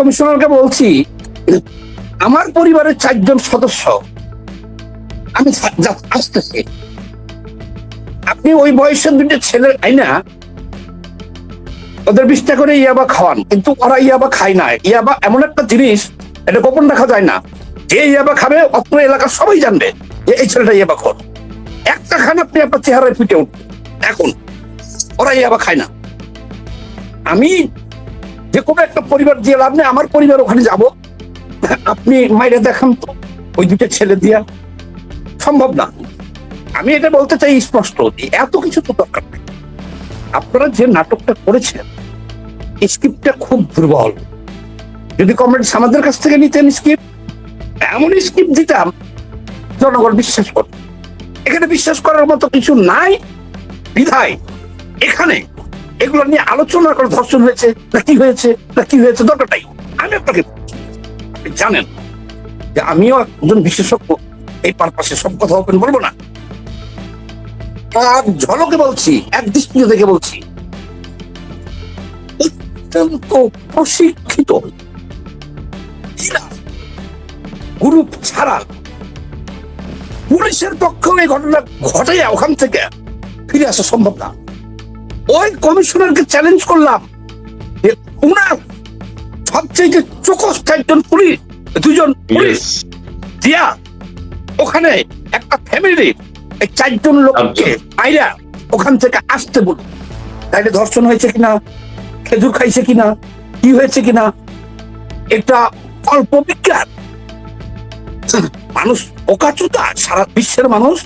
কমিশনারকে বলছি, আমার পরিবারের 4 জন সদস্য, আমি আসতেছি, আপনি ওই বয়সের 2টা ছেলে আইনা ওদের 20 টাকা করে ইয়াবা খাওয়ান, কিন্তু ওরা ইয়াবা খায় না। ইয়াবা এমন একটা জিনিস, এটা গোপন রাখা যায় না। যে ইয়াবা খাবে অত্র এলাকার সবাই জানবে যে এই ছেলেটা ইয়াবা খোর। একটা খান আপনি আপনার চেহারায় ফুটে উঠবে। এখন ওরা ইয়াবা খায় না। আমি যে কোনো একটা পরিবার দিয়ে লাভ নেই, আমার পরিবার ওখানে যাব, আপনি মাইরে দেখান তো ওই 2টা ছেলে দিয়া, সম্ভব না। আমি এটা বলতে চাই স্পষ্ট, এত কিছু তো দরকার নেই। আপনারা যে নাটকটা করেছেন, স্ক্রিপ্টটা খুব দুর্বল। যদি কমরেডস আমাদের কাছ থেকে নিতেন স্ক্রিপ্ট, এমন স্ক্রিপ্ট দিতাম জনগণ বিশ্বাস করত। এখানে বিশ্বাস করার মতো কিছু নাই বিধায় এখানে এগুলো নিয়ে আলোচনা করে ধর্ষণ হয়েছে না কি হয়েছে না কি হয়েছে দরকারটাই। আমি আপনাকে জানেন যে আমিও একজন বিশেষজ্ঞ, এই পারপাসে সব কথা ওপেন বলবো না। আর ঝলকে বলছি, এক দৃষ্টিতে দেখে বলছি, অত্যন্ত প্রশিক্ষিত গ্রুপ ছাড়া পুলিশের পক্ষেও এই ঘটনা ঘটাইয়া ওখান থেকে ফিরে আসা সম্ভব না। ওই কমিশনারকে চ্যালেঞ্জ করলাম যে উনার সবচেয়ে চোখস্থ 4 জন পুলিশ, 2 জন পুলিশ দিয়া ওখানে একটা ফ্যামিলির 4 জন লোককে আইরা ওখান থেকে আসতে বলুন। তাইলে ধর্ষণ হয়েছে কিনা, খেজুর খাইছে কিনা, কি হয়েছে কিনা, এটা অল্প বিজ্ঞান। মানুষ ওকাচুতা, সারা বিশ্বের মানুষ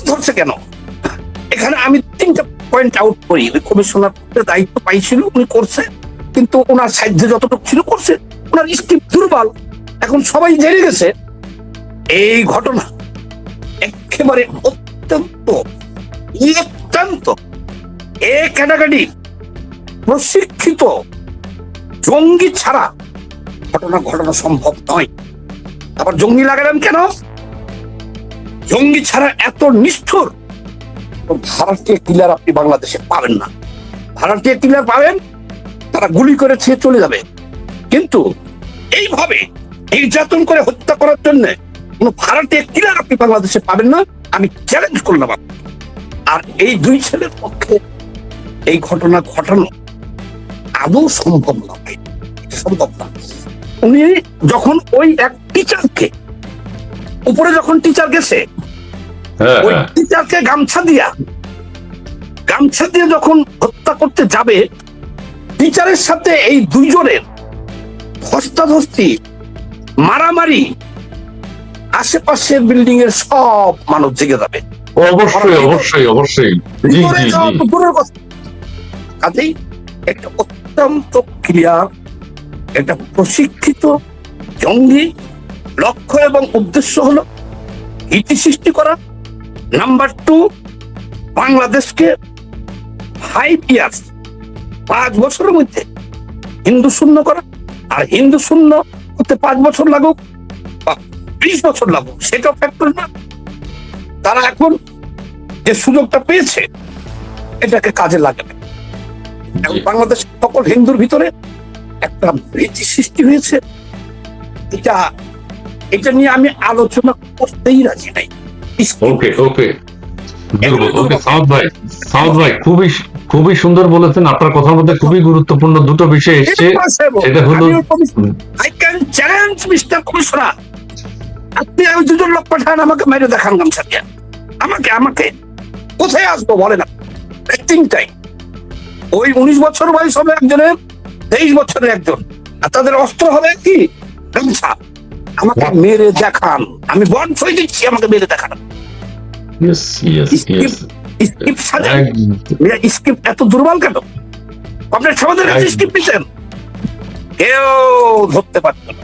ধরছে কেন? এখানে আমি 3টা পয়েন্ট আউট করি। ওই কমিশনার দায়িত্ব পাইছিল, উনি করছে, কিন্তু ওনার সাধ্যে যতটুকু ছিল করছে। ওনার স্ক্রিপ্ট দুর্বল। এখন সবাই জেনে গেছে এই ঘটনা একেবারে অত্যন্ত ক্যাটাগরি প্রশিক্ষিত জঙ্গি ছাড়া ঘটনা সম্ভব নয়। আবার জঙ্গি লাগালেন কেন? জঙ্গি ছাড়া এত নিষ্ঠুর ভাড়াটিয়া কিলার আপনি বাংলাদেশে পাবেন না। ভাড়াটিয়া কিলার পাবেন, তারা গুলি করে ছেড়ে চলে যাবে, কিন্তু এইভাবে নির্যাতন করে হত্যা করার জন্য কোন ভাড়াটিয়া কিলার আপনি বাংলাদেশে পাবেন না। আমি চ্যালেঞ্জ করলাম। আর এই 2 ছেলের পক্ষে এই ঘটনা ঘটানো আদৌ সম্ভব নয়, সম্ভব না। উনি যখন ওই এক টিচারকে উপরে যখন টিচার গেছে, ওই টিচারকে গামছা দিয়ে যখন হত্যা করতে যাবে, টিচারের সাথে এই 2 জনের ধস্তাধস্তি, মারামারি, আশেপাশের বিল্ডিং এর সব মানুষ জেগে যাবে। অবশ্যই কাজেই একটা অত্যন্ত ক্লিয়ার, একটা প্রশিক্ষিত জঙ্গি লক্ষ্য এবং উদ্দেশ্য হলো ভীতি সৃষ্টি করা। নাম্বার 2, বাংলাদেশকে 5 ইয়ার্স, 5 বছরের মধ্যে হিন্দু শূন্য করা। আর হিন্দু শূন্য করতে 5 বছর লাগুক বা 20 বছর লাগুক, সেটা ফ্যাক্টর না। তারা এখন যে সুযোগটা পেয়েছে এটাকে কাজে লাগাবে। এবং বাংলাদেশ সকল হিন্দুর ভিতরে একটা ভীতি সৃষ্টি হয়েছে। এটা নিয়ে আমি আলোচনা করতেই রাজি নাই। সাউদ ভাই খুবই সুন্দর বলেছেন। আপনার কথার মধ্যে খুবই গুরুত্বপূর্ণ 2টো বিষয় এসছে। সেটা হলো, I can challenge mister commissioner, আপনি ওই 2 জন লোক পাঠান, আমাকে মেরে দেখান গামছা দিয়ে। আমাকে কোথায় আসবো বলেন? তিনটাই ওই 19 বছর বয়স হবে একজনের, 23 বছরের একজন, আর তাদের অস্ত্র হবে কি গামছা। আমাকে মেরে দেখান, আমি বন্ড হয়ে দিচ্ছি, আমাকে মেরে দেখান। স্ক্রিপ্ট এত দুর্বল কেন? আপনার সমাজের কাছে স্ক্রিপ্ট দিচ্ছেন, কেউ ধরতে পারত না।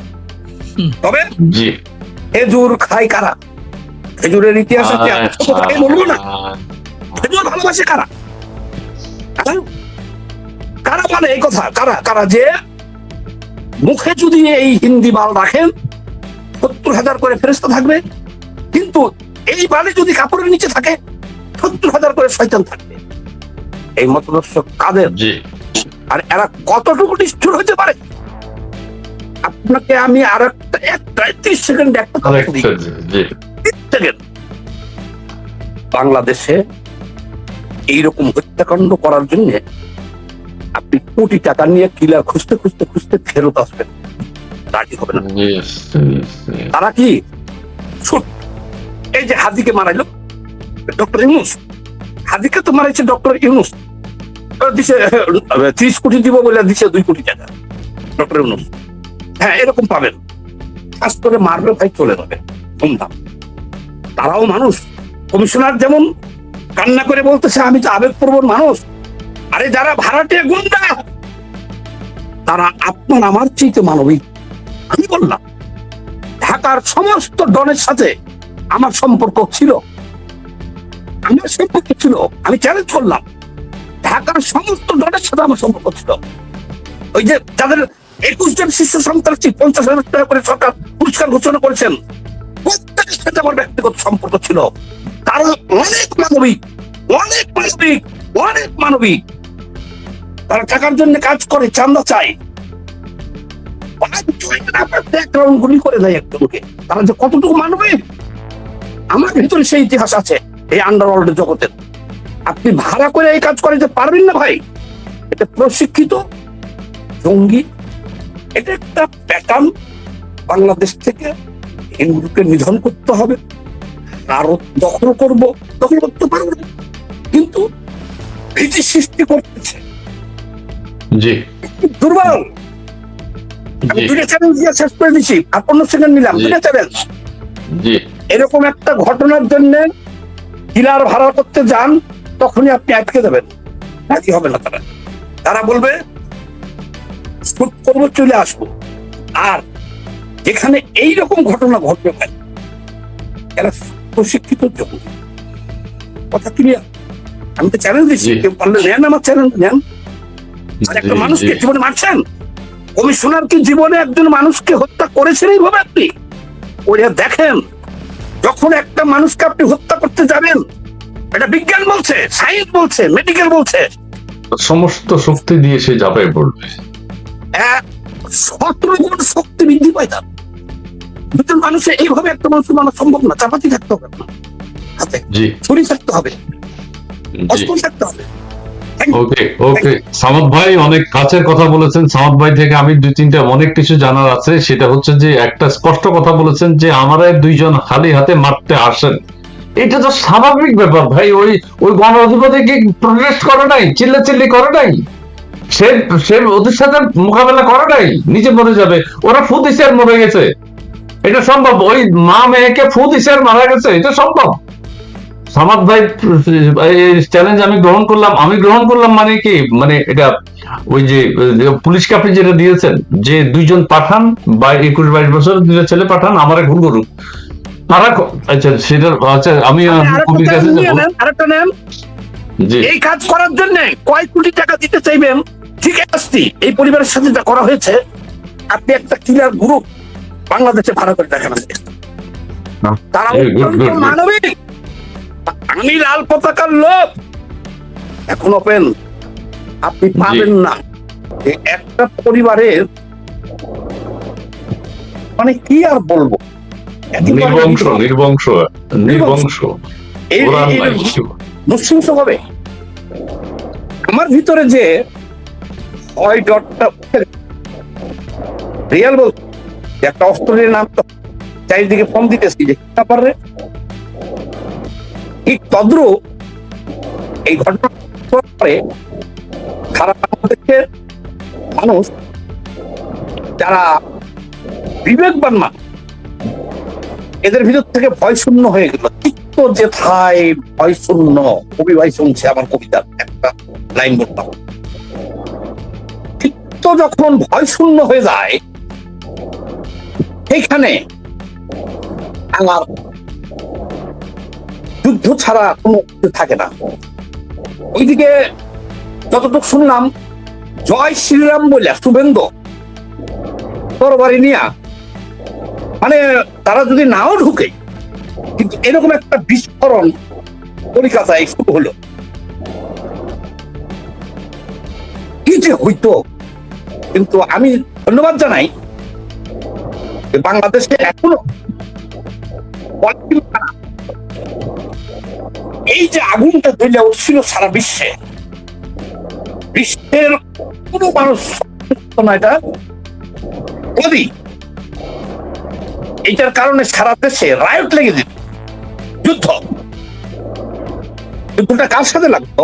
তবে খেজুর খায় কারা? খেজুরের ইতিহাস বলবো না, খেজুর ভালোবাসে কারা? কারা মানে এই কথা, কারা যে মুখে যদি এই হিন্দি বাল রাখেন 70,000 করে ফেরেশতা থাকবে, কিন্তু এই বালে যদি কাপড়ের নিচে থাকে 70,000 করে শয়তান থাকবে। এই মতদর্শ কাদের? আর এরা কতটুকু নিষ্ঠুর হতে পারে আপনাকে আমি আর একটা 30 সেকেন্ড একটা কথা বলি। 30 সেকেন্ড। বাংলাদেশে এইরকম হত্যাকাণ্ড করার জন্য আপনি কোটি টাকা নিয়ে কিলার খুঁজতে খুঁজতে খুঁজতে ফেরত আসবেন, রাজি হবে না। তারা কি এই যে হাদিকে মারাইলো ডক্টর ইউনূস, হাদিকে তো মারাইছে ডক্টর ইউনূস, দিছে 30 কোটি দিব বলে দিছে 2 কোটি টাকা ডক্টর ইউনূস। হ্যাঁ, এরকম পাবেন, কাজ করে মারবে ভাই, চলে যাবে ধুমধাম। তারাও মানুষ। কমিশনার যেমন কান্না করে বলতেছে আমি তো আবেগপ্রবণ মানুষ, আরে যারা ভাড়াটিয়া গুন্ডা তারা আপনার আমার চেয়ে মানবিক। আমি বললাম ঢাকার সমস্ত ডনের সাথে আমার সম্পর্ক ছিল, আমি চ্যালেঞ্জ করলাম, ঢাকার সমস্ত ডনের সাথে আমার সম্পর্ক ছিল। ওই যে যাদের 21 জন শিশু সন্ত্রাসী 50,000 টাকা করে সরকার পুরস্কার ঘোষণা করেছেন, প্রত্যেকের সাথে আমার ব্যক্তিগত সম্পর্ক ছিল। তারা অনেক মানবিক, অনেক মানবিক, অনেক মানবিক। তারা টাকার জন্য কাজ করে, চান্দা চায়, গুলি করে দেয় একজনকে। তারা যে কতটুকু মানবিক আমার ভিতরে সেই ইতিহাস আছে এই আন্ডারওয়ার্ল্ড জগতের। আপনি ভাড়া করে এই কাজ করে যে পারবেন না ভাই, এটা প্রশিক্ষিত জঙ্গি, এটা একটা প্যাটার্ন। বাংলাদেশ থেকে হিন্দুকে নিধন করতে হবে, আরো দখল করতে পারবো না, কিন্তু ভীতি সৃষ্টি করতেছে। দুর্বল। আমি 2টা চ্যালেঞ্জ দিয়ে শেষ করে দিচ্ছি, আর 15 সেকেন্ড নিলাম। 2টা চ্যালেঞ্জ। এরকম একটা ঘটনার জন্য কিলার ভাড়া করতে যান, তখনই আপনি আটকে যাবেন, রাজি হবে না তারা। তারা বলবে শুট করবো, চলে আসবো। আর যেখানে এইরকম ঘটনা ঘটবে ভাই, এরা প্রশিক্ষিত জঙ্গি। কথা ক্লিয়ার? আমি তো চ্যালেঞ্জ দিচ্ছি, কেউ পারলে নেন আমার চ্যালেঞ্জ, নেন। আর একটা মানুষকে জীবনে মারছেন, কমিশনার কি জীবনে একজন মানুষকে হত্যা করেছেন এইভাবে? আপনি ওরা দেখেন, যখন একটা মানুষকে আপনি হত্যা করতে যাবেন, এটা বিজ্ঞান বলছে, সায়েন্স বলছে, মেডিকেল বলছে, সমস্ত শক্তি দিয়ে সে ঝাঁপিয়ে পড়বে। 17 গুণ শক্তি বৃদ্ধি পায় তার। দুজন মানুষের এইভাবে একটা মানুষ মানা সম্ভব না। চাপাতি থাকতে হবে, হাতে ছুরি থাকতে হবে, অস্ত্র থাকতে হবে। ওকে ওকে, সামাদ ভাই অনেক কাছের কথা বলেছেন। সামাদ ভাই থেকে আমি 2-3টা অনেক কিছু জানার আছে। সেটা হচ্ছে যে একটা স্পষ্ট কথা বলেছেন যে আমারা 2জন খালি হাতে মারতে আসেন, এটা তো স্বাভাবিক ব্যাপার ভাই। ওই গণ অধিপতি কি প্রোটেস্ট করে নাই, চিল্লাচিল্লি করে নাই, সে ওদের সাথে মোকাবেলা করে নাই, নিজে মরে যাবে। ওরা ফু দিছে আর মরে গেছে, এটা সম্ভব। ওই মা মেয়েকে ফু দিছে আর মারা গেছে, এটা সম্ভব। সামাদ ভাই চ্যালেঞ্জ আমি গ্রহণ করলাম মানে কি, মানে এটা ওই যে পুলিশকে আপনি যেটা দিয়েছেন যে 2জন পাঠান বা 21-22 বছর 2টা ছেলে পাঠান আমার ভুল করুক, তারা আচ্ছা সেটা আচ্ছা আমি কবির কাছে আরেকটা নেন। এই কাজ করার জন্য কয় কোটি টাকা দিতে চাইবেন? ঠিক আছে, এই পরিবারের সাথে যা করা হয়েছে, আপনি একটা কিলার গ্রুপ বাংলাদেশে ভাড়া করে দেখান। তারা মানবিক। আমি লাল পতাকার লোক, এখন ওপেন, আপনি পাবেন না একটা পরিবারের, মানে কি আর বলবো, নির্বংশ নৃশংস হবে। আমার ভিতরে যে ওই ডটটা রিয়াল বল, একটা অস্ট্রেলিয়ার নাম তো চারিদিকে ফোন দিতেছি যে পারে ঠিক তদ্রুপ এই ঘটনা পরে সারা বাংলাদেশের মানুষ যারা বিবেকবান মানুষ, এদের ভিতর থেকে ভয় শূন্য হয়ে গেল। চিত্ত যে থাই ভয় শূন্য, কবি ভাই শুনছে আমার কবিতার একটা লাইন বলতাম, চিত্ত যখন ভয় শূন্য হয়ে যায়, সেইখানে আমার যুদ্ধ ছাড়া কোনো থাকে না। ওইদিকে যতটুকু শুনলাম, জয় শ্রীরাম বলে শুভেন্দু তরবারি নিয়া, মানে তারা যদি নাও ঢুকে, কিন্তু এরকম একটা বিস্ফোরণ কলকাতায় শুরু হলো। কি যে হইতো। কিন্তু আমি ধন্যবাদ জানাই যে বাংলাদেশে এখনো এই যে আগুনটা জ্বলে উঠছিল সারা বিশ্বের কোনো মানুষ না এটা যদি এইটার কারণে সারা দেশে রায়ট লেগে যেত, যুদ্ধটা কার সাথে লাগতো?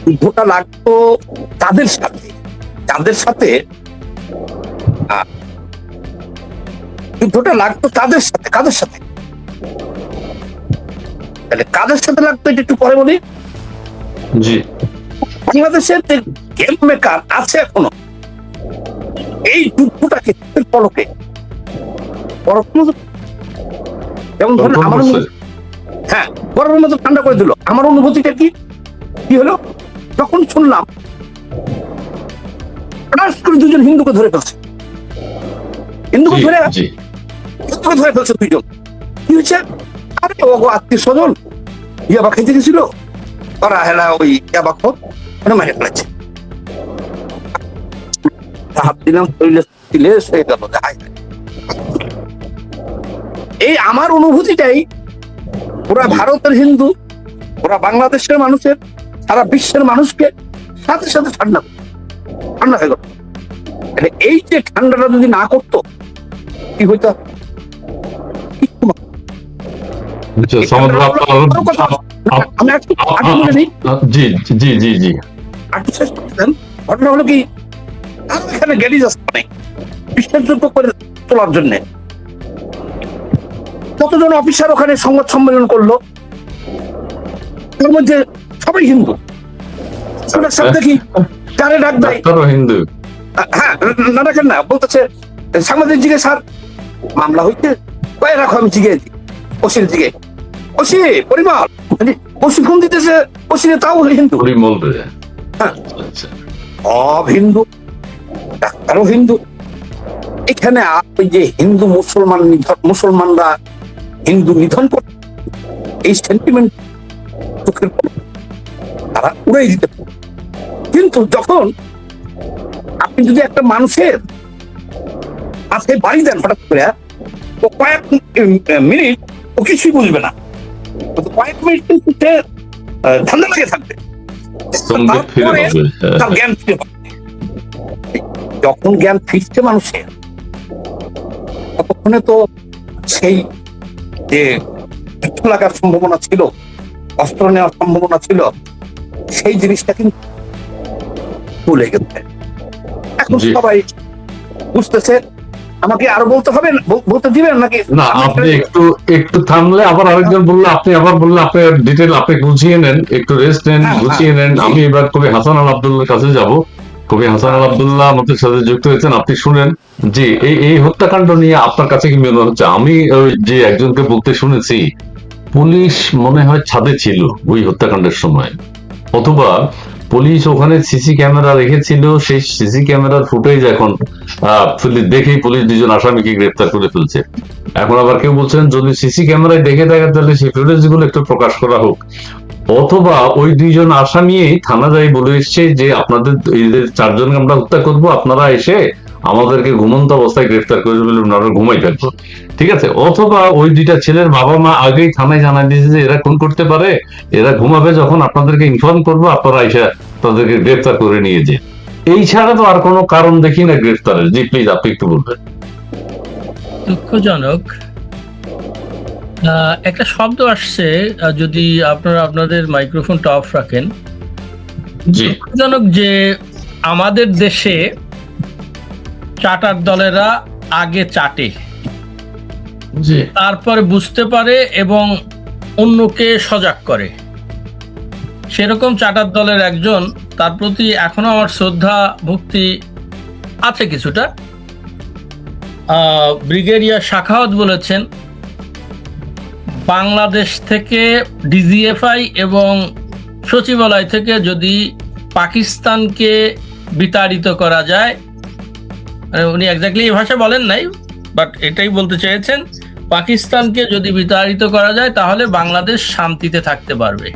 যুদ্ধটা লাগতো তাদের সাথে যুদ্ধটা লাগতো তাদের সাথে। কাদের সাথে? তাহলে কাদের সাথে লাগতো এটা একটু পরে বলি। জি, বাংলাদেশের যে গেম মেকার আছে এখনো এই যুদ্ধটাকে পলকে যেমন ধরেন আমার হ্যাঁ গরমের মতো ঠান্ডা করে দিল। আমার অনুভূতিটা কি হলো তখন শুনলাম দুজন হিন্দুকে ধরে ফেলছে, হিন্দুকে ধরে ফেলছে দুইজন। কি হয়েছে? আরে ও আত্মীয় স্বজন ইয়াবা খেতে গেছিল, ওরা হেলা ওই ইয়াবা খোঁজ মানে মারে ফেলেছে। হাত দিলাম এই আমার অনুভূতিটাই ওরা ভারতের হিন্দু, ওরা বাংলাদেশের মানুষের, সারা বিশ্বের মানুষকে সাথে সাথে ঠান্ডা হয়ে গেল। এই যে ঠান্ডাটা যদি না করতো কি হইতো? ঘটনা হলো কি এখানে গ্যারেজ আসতে বিশ্বাসযোগ্য করে তোলার জন্য কতজন অফিসার ওখানে সংবাদ সম্মেলন করলো, তার মধ্যে সবাই হিন্দু। দেখি কারে ডাক দেয় হিন্দু, হ্যাঁ না ডাকেন না, বলতেছে সাংবাদিক জিগে স্যার মামলা হইতে কয়ে রাখো, আমি জিগে ওসির দিকে ওসি পরিমল প্রশিক্ষণ দিতেছে, ওসিরে তাও হিন্দু, হ্যাঁ সব হিন্দু, ডাক্তারও হিন্দু। এখানে ওই যে হিন্দু মুসলমানরা হিন্দু নিধন করে এই সেন্টিমেন্ট চোখের তারা উড়াই দিতে পারে। কিন্তু যখন আপনি যদি একটা মানুষের মাথায় বাড়ি দেন হঠাৎ করে, ও কয়েক মিনিট ও কিছুই বুঝবে না, কয়েক মিনিট কিন্তু ঠান্ডা লেগে থাকবে, তারপরে তার জ্ঞান ফিরে পাবে। যখন জ্ঞান ফিরছে মানুষের ততক্ষণে তো সেই যে যুদ্ধ লাগার সম্ভাবনা ছিল, অস্ত্র নেওয়ার সম্ভাবনা ছিল, সেই জিনিসটা কিন্তু ভুলে গেছে। এখন সবাই বুঝতেছে। আমাকে আরো বলতে দিবেন নাকি? না, আপনি একটু থামলে আবার আরেকজন বললে, আপনি আবার বললে, আপনার ডিটেল আপনি গুছিয়ে নেন, একটু রেস্ট নেন, গুছিয়ে নেন। আমি এবার কবি হাসান আল আব্দুল্লাহর কাছে যাব। কবি হাসান আল আব্দুল্লাহ আমাদের সাথে যুক্ত হয়েছেন, আপনি শুনেন। জি, এই হত্যাকাণ্ড নিয়ে আপনার কাছে কি মনে হচ্ছে? আমি যে একজনকে বলতে শুনেছি পুলিশ মনে হয় ছাদে ছিল ওই হত্যাকাণ্ডের সময়, অথবা পুলিশ ওখানে সিসি ক্যামেরা রেখেছিল, সেই সিসি ক্যামেরার ফুটেজ এখন দেখেই পুলিশ দুজন আসামিকে গ্রেপ্তার করে ফেলছে। এখন আবার কেউ বলছেন যদি সিসি ক্যামেরায় দেখে থাকে তাহলে সেই ফুটেজ গুলো একটু প্রকাশ করা হোক, অথবা ওই দুইজন আসামি থানা যাই বলে এসছে যে আপনাদের এদের চারজনকে আমরা হত্যা করবো, আপনারা এসে আমাদেরকে ঘুমন্ত অবস্থায় গ্রেফতার করে ফেলে ওনারা ঘুমাই থাকবো, ঠিক আছে। অথবা ওই দুইটা ছেলের বাবা মা আগেই থানায় জানাই দিয়েছে যে এরা খুন করতে পারে, এরা ঘুমাবে, যখন আপনাদেরকে ইনফর্ম করবো আপনারা এসে তাদেরকে গ্রেফতার করে নিয়ে যে। এই ছাড়া তো আর কোনো কারণ দেখি না গ্রেফতারের। জি প্লিজ আপনি একটু বলবেন। দুঃখজনক একটা শব্দ আসছে, যদি আপনারা আপনাদের মাইক্রোফোনটা অফ রাখেন। দুঃখজনক যে আমাদের দেশে চাটার দলেরা আগে চাটে, তারপরে বুঝতে পারে এবং অন্যকে সজাগ করে। সেরকম চাটার দলের একজন, তার প্রতি এখনো আমার শ্রদ্ধা ভক্তি আছে কিছুটা। ব্রিগেডিয়ার শাখাওয়াত বলেছেন বাংলাদেশ থেকে ডিজিএফআই এবং সচিবালয় থেকে যদি পাকিস্তানকে বিতাড়িত করা যায়, উনি এক্স্যাক্টলি এই ভাষা বলেন নাই, বাট এটাই বলতে চেয়েছেন, পাকিস্তানকে যদি বিতাড়িত করা যায় তাহলে বাংলাদেশ শান্তিতে থাকতে পারবে।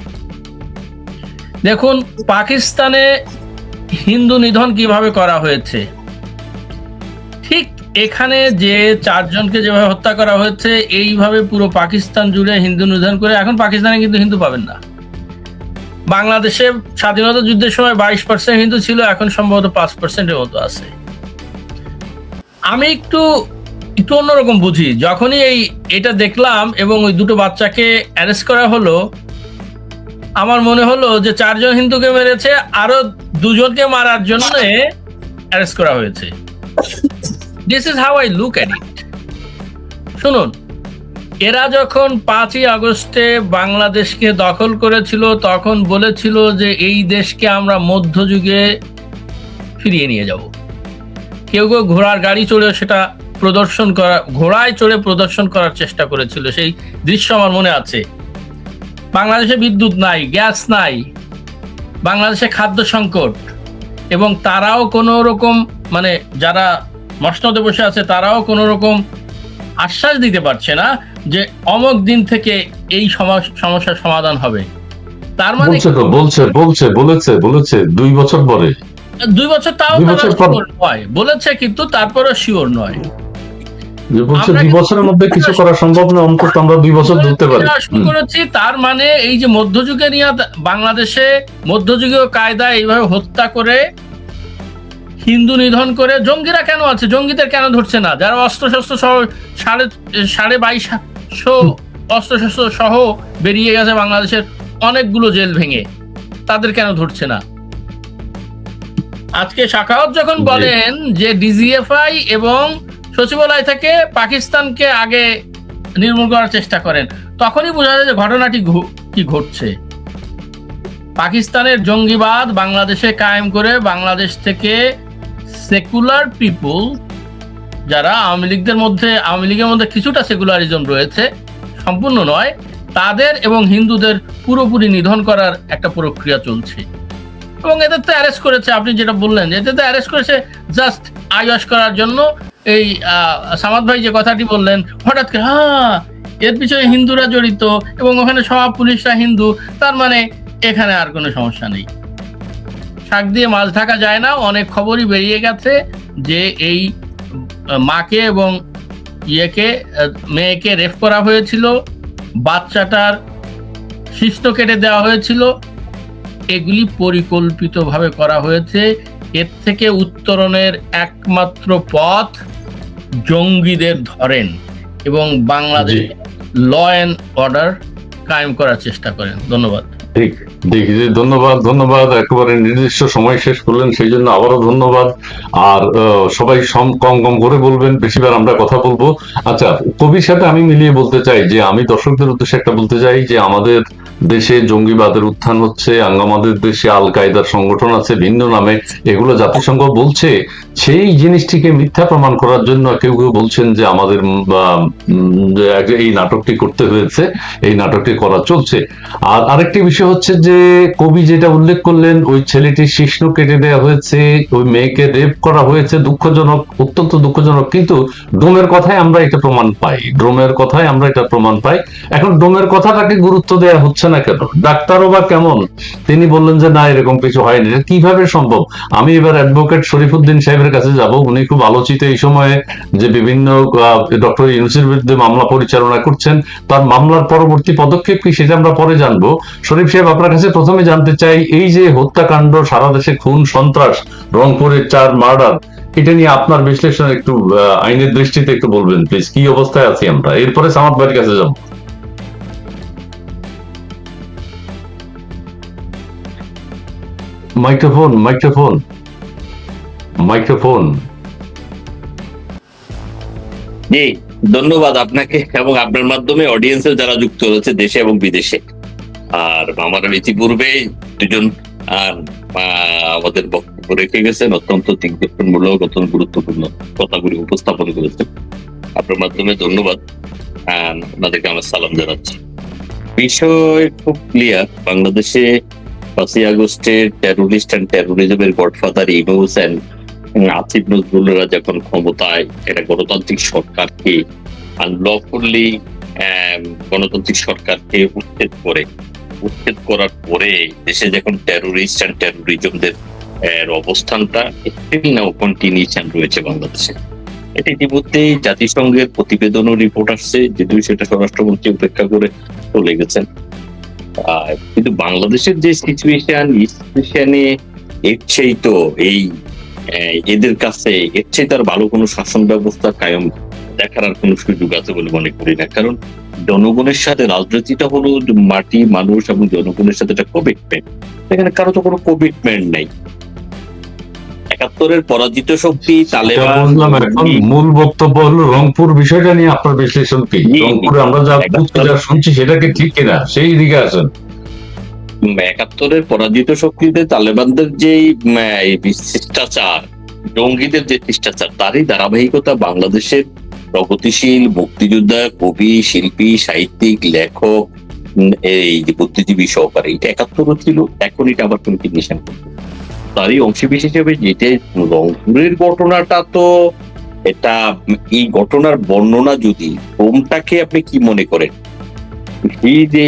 দেখুন, পাকিস্তানে হিন্দু নিধন কিভাবে করা হয়েছে, ঠিক এখানে যে 4 জনকে যেভাবে হত্যা করা হয়েছে, এইভাবে পুরো পাকিস্তান জুড়ে হিন্দু নিধন করে এখন পাকিস্তানে কিন্তু হিন্দু পাবেন না। বাংলাদেশে স্বাধীনতা যুদ্ধের সময় 22% হিন্দু ছিল, এখন সম্ভবত 5%-এর মতো আছে। আমি একটু অন্যরকম বুঝি। যখনই এটা দেখলাম এবং ওই দুটো বাচ্চাকে অ্যারেস্ট করা হলো, আমার মনে হলো যে 4 জন হিন্দুকে মেরেছে, আরো 2 জনকে মারার জন্য অ্যারেস্ট করা হয়েছে। This is how I look at it. শুনুন, এরা যখন 5ই আগস্টে বাংলাদেশকে দখল করেছিল, তখন বলেছিল যে এই দেশকে আমরা মধ্যযুগে ফিরিয়ে নিয়ে যাব। কেউ কেউ ঘোড়ার গাড়ি চড়ে সেটা ঘোড়ায় চড়ে প্রদর্শন করার চেষ্টা করেছিল। সেই দৃশ্য আমার মনে আছে। বাংলাদেশে বিদ্যুৎ নাই, গ্যাস নাই, বাংলাদেশে খাদ্য সংকট, এবং তারাও কোনো রকম মানে যারা মসনদে বসে আছে তারাও কোনো রকম আশ্বাস দিতে পারছে না যে অমুক দিন থেকে এই সমস্যার সমাধান হবে। তার মানে বলেছে 2 বছর পরে, 2 বছর, তাও নয় বলেছে, কিন্তু তারপরে শিওর নয়। বলছে 2 বছরের মধ্যে কিছু করা সম্ভব না, অন্তত আমরা 2 বছর ধরতে পারি করেছি। তার মানে এই যে মধ্যযুগে নিয়ে বাংলাদেশে মধ্যযুগীয় কায়দায় এইভাবে হত্যা করে হিন্দু নিধন করে, জঙ্গিরা কেন আছে? জঙ্গিদের কেন ধরছে না? যারা অস্ত্রশস্ত্র সহ 2250 অস্ত্রশস্ত্র সহ বেরিয়ে গেছে বাংলাদেশের অনেকগুলো জেল ভেঙে, তাদের কেন ধরছে না? আজকে শাখাওয়াত যখন বলেন যে ডিজিএফআই এবং সচিবালয় থেকে পাকিস্তানকে আগে নির্মূল করার চেষ্টা করেন, তখনই বোঝা যায় যে ঘটনাটি কি ঘটছে। পাকিস্তানের জঙ্গিবাদ বাংলাদেশে কায়েম করে বাংলাদেশ থেকে সেকুলার পিপল, যারা আওয়ামী লীগের মধ্যে কিছুটা সেকুলারিজম রয়েছে, সম্পূর্ণ নয়, তাদের এবং হিন্দুদের পুরোপুরি নিধন করার একটা প্রক্রিয়া চলছে। এবং এদের তো অ্যারেস্ট করেছে, আপনি যেটা বললেন, এদের তো অ্যারেস্ট করেছে জাস্ট আইওয়াশ করার জন্য। এই সামাদ ভাই যে কথাটি বললেন, হঠাৎ করে এর পিছনে হিন্দুরা জড়িত এবং ওখানে সব পুলিশরা হিন্দু, তার মানে এখানে আর কোনো সমস্যা নেই। শাক দিয়ে মাছ ঢাকা যায় না। অনেক খবরই বেরিয়ে গেছে যে এই মাকে এবং মেয়েকে রেপ করা হয়েছিল, বাচ্চাটার শিশ্ন কেটে দেওয়া হয়েছিল। এগুলি পরিকল্পিতভাবে করা হয়েছে। এর থেকে উত্তরণের একমাত্র পথ জঙ্গিদের ধরেন এবং বাংলাদেশ ল অ্যান্ড অর্ডার কায়েম করার চেষ্টা করেন। ধন্যবাদ। ঠিক, ধন্যবাদ। একেবারে নির্দিষ্ট সময় শেষ করলেন, সেই জন্য আবারও ধন্যবাদ। আর সবাই কম করে বলবেন, বেশিবার আমরা কথা বলবো। আচ্ছা, কবির সাথে আমি মিলিয়ে বলতে চাই যে আমি দর্শকদের উদ্দেশ্যে একটা বলতে চাই যে আমাদের দেশে জঙ্গিবাদের উত্থান হচ্ছে, আমাদের দেশে আল কায়দার সংগঠন আছে ভিন্ন নামে, এগুলো জাতিসংঘ বলছে। সেই জিনিসটিকে মিথ্যা প্রমাণ করার জন্য কেউ বলছেন যে আমাদের এই নাটকটি করতে হয়েছে, এই নাটকটি করা চলছে। আর আরেকটি বিষয় হচ্ছে যে কবি যেটা উল্লেখ করলেন, ওই ছেলেটির শিশ্ন কেটে দেওয়া হয়েছে, ওই মেয়েকে রেপ করা হয়েছে, দুঃখজনক, অত্যন্ত দুঃখজনক। কিন্তু ডোমের কথায় আমরা এটা প্রমাণ পাই। এখন ডোমের কথাটাকে গুরুত্ব দেওয়া হচ্ছে না কেন? ডাক্তারও বা কেমন, তিনি বললেন যে না, এরকম কিছু হয়নি। কিভাবে সম্ভব? আমি এবার অ্যাডভোকেট শরীফুদ্দিন সাহেবের কাছে যাব। উনি খুব আলোচিত এই সময়ে, যে বিভিন্ন ডক্টর ইউনূসের বিরুদ্ধে মামলা পরিচালনা করছেন। তার মামলার পরবর্তী পদক্ষেপ কি সেটা আমরা পরে জানবো। শরীফ সাহেব, আপনার কাছে প্রথমে জানতে চাই, এই যে হত্যাকাণ্ড, সারা দেশে খুন সন্ত্রাস, রংপুরের 4 মার্ডার, এটা নিয়ে আপনার বিশ্লেষণ একটু আইনের দৃষ্টিতে একটু বলবেন প্লিজ। কি অবস্থায় আছি আমরা? এরপরে সামাদ ভাইয়ের কাছে যাব। মাইক্রোফোন। জি, ধন্যবাদ আপনাকে এবং আপনার মাধ্যমে অডিয়েন্সের যারা যুক্ত রয়েছে দেশে এবং বিদেশে। আর আমার ইতিপূর্বে 2 জন আমাদের বক্তব্য রেখে গেছেন, অত্যন্ত দিকদর্শনমূলক, অত্যন্ত গুরুত্বপূর্ণ কথাগুলি উপস্থাপন করেছেন। আপনার মাধ্যমে ধন্যবাদ, আপনাদেরকে আমার সালাম জানাচ্ছি। বিষয় খুব ক্লিয়ার। বাংলাদেশে 5ই আগস্টের টেরোরিস্ট অ্যান্ড টেরোরিজমের গডফাদার ইউনূস এন্ড আসিফ নজরুলরা যখন ক্ষমতায় একটা গণতান্ত্রিক সরকারকে আনলফুলি গণতান্ত্রিক সরকারকে উচ্ছেদ করে উচ্ছেদ করার পরে দেশে যখন টেরোরিস্ট অ্যান্ড টেরোরিজমদের অবস্থানটা স্টিল নাও কন্টিনিউশন রয়েছে বাংলাদেশে। এটা ইতিমধ্যেই জাতিসংঘের প্রতিবেদন ও রিপোর্ট আসছে, যদিও সেটা স্বরাষ্ট্রমন্ত্রী উপেক্ষা করে চলে গেছেন। কিন্তু বাংলাদেশের যে সিচুয়েশনে এর চেয়ে তো এই এদের কাছে এর চেয়ে তার ভালো কোনো শাসন ব্যবস্থা কায়েম দেখার আর কোনো সুযোগ আছে বলে মনে করি না। কারণ জনগণের সাথে রাজনীতিটা হলো মাটি, মানুষ এবং জনগণের সাথে একটা কমিটমেন্ট। এখানে কারো তো কোনো কমিটমেন্ট নাই। ৭১-এর পরাজিত শক্তি তালেবান। এখন মূল বক্তব্য হলো রংপুর বিষয়টা নিয়ে আপনার বিশ্লেষণ কি? রংপুরে আমরা যা শুনছি সেটা কি ঠিক কিনা, সেই দিকে আসেন। ৭১-এর পরাজিত শক্তিতে তালেবানদের যে শিষ্টাচার, জঙ্গিদের যে শিষ্টাচার, তারই ধারাবাহিকতা বাংলাদেশের প্রগতিশীল মুক্তিযোদ্ধা, কবি, শিল্পী, সাহিত্যিক, লেখক, এই যে বুদ্ধিজীবী সহকারে এটা ৭১ ছিল, এখন এটা আবার কন্টিনিউশন করছে। তারই অংশবিশেষ হিসেবে যেটা রংপুরের ঘটনাটা, তো এটা এই ঘটনার বর্ণনা যদি ওমটাকে আপনি কি মনে করেন, এই যে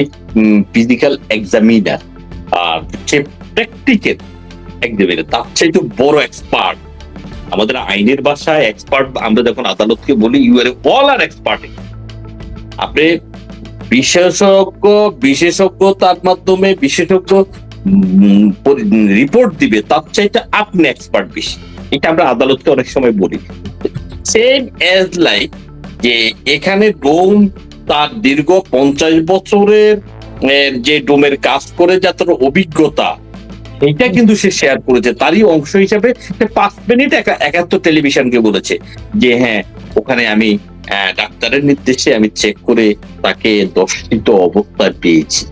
ফিজিক্যাল এক্সামিনার আর হচ্ছে প্র্যাকটিক্যাল এক্সামিনার, তার চাইতে বড় এক্সপার্ট। আমাদের আইনের ভাষায় এক্সপার্ট আমরা যখন আদালতকে বলি, you are all are expert. আপনি বিশেষজ্ঞতার মাধ্যমে বিশেষজ্ঞ রিপোর্ট দিবে, তার চাইতে আপনি এক্সপার্ট বেশি। এটা আমরা আদালতকে অনেক সময় বলি। সেম এজ লাইক যে এখানে ডোম তার দীর্ঘ ৫০ বছরের যে ডোমের কাজ করে যাতে অভিজ্ঞতা, এটা কিন্তু সে শেয়ার করেছে। তারই অংশ হিসেবে ৫ মিনিট ৭১ টেলিভিশনকে বলেছে যে হ্যাঁ, ওখানে আমি ডাক্তারের নির্দেশে আমি চেক করে তাকে দর্শিত অবস্থায় পেয়েছি।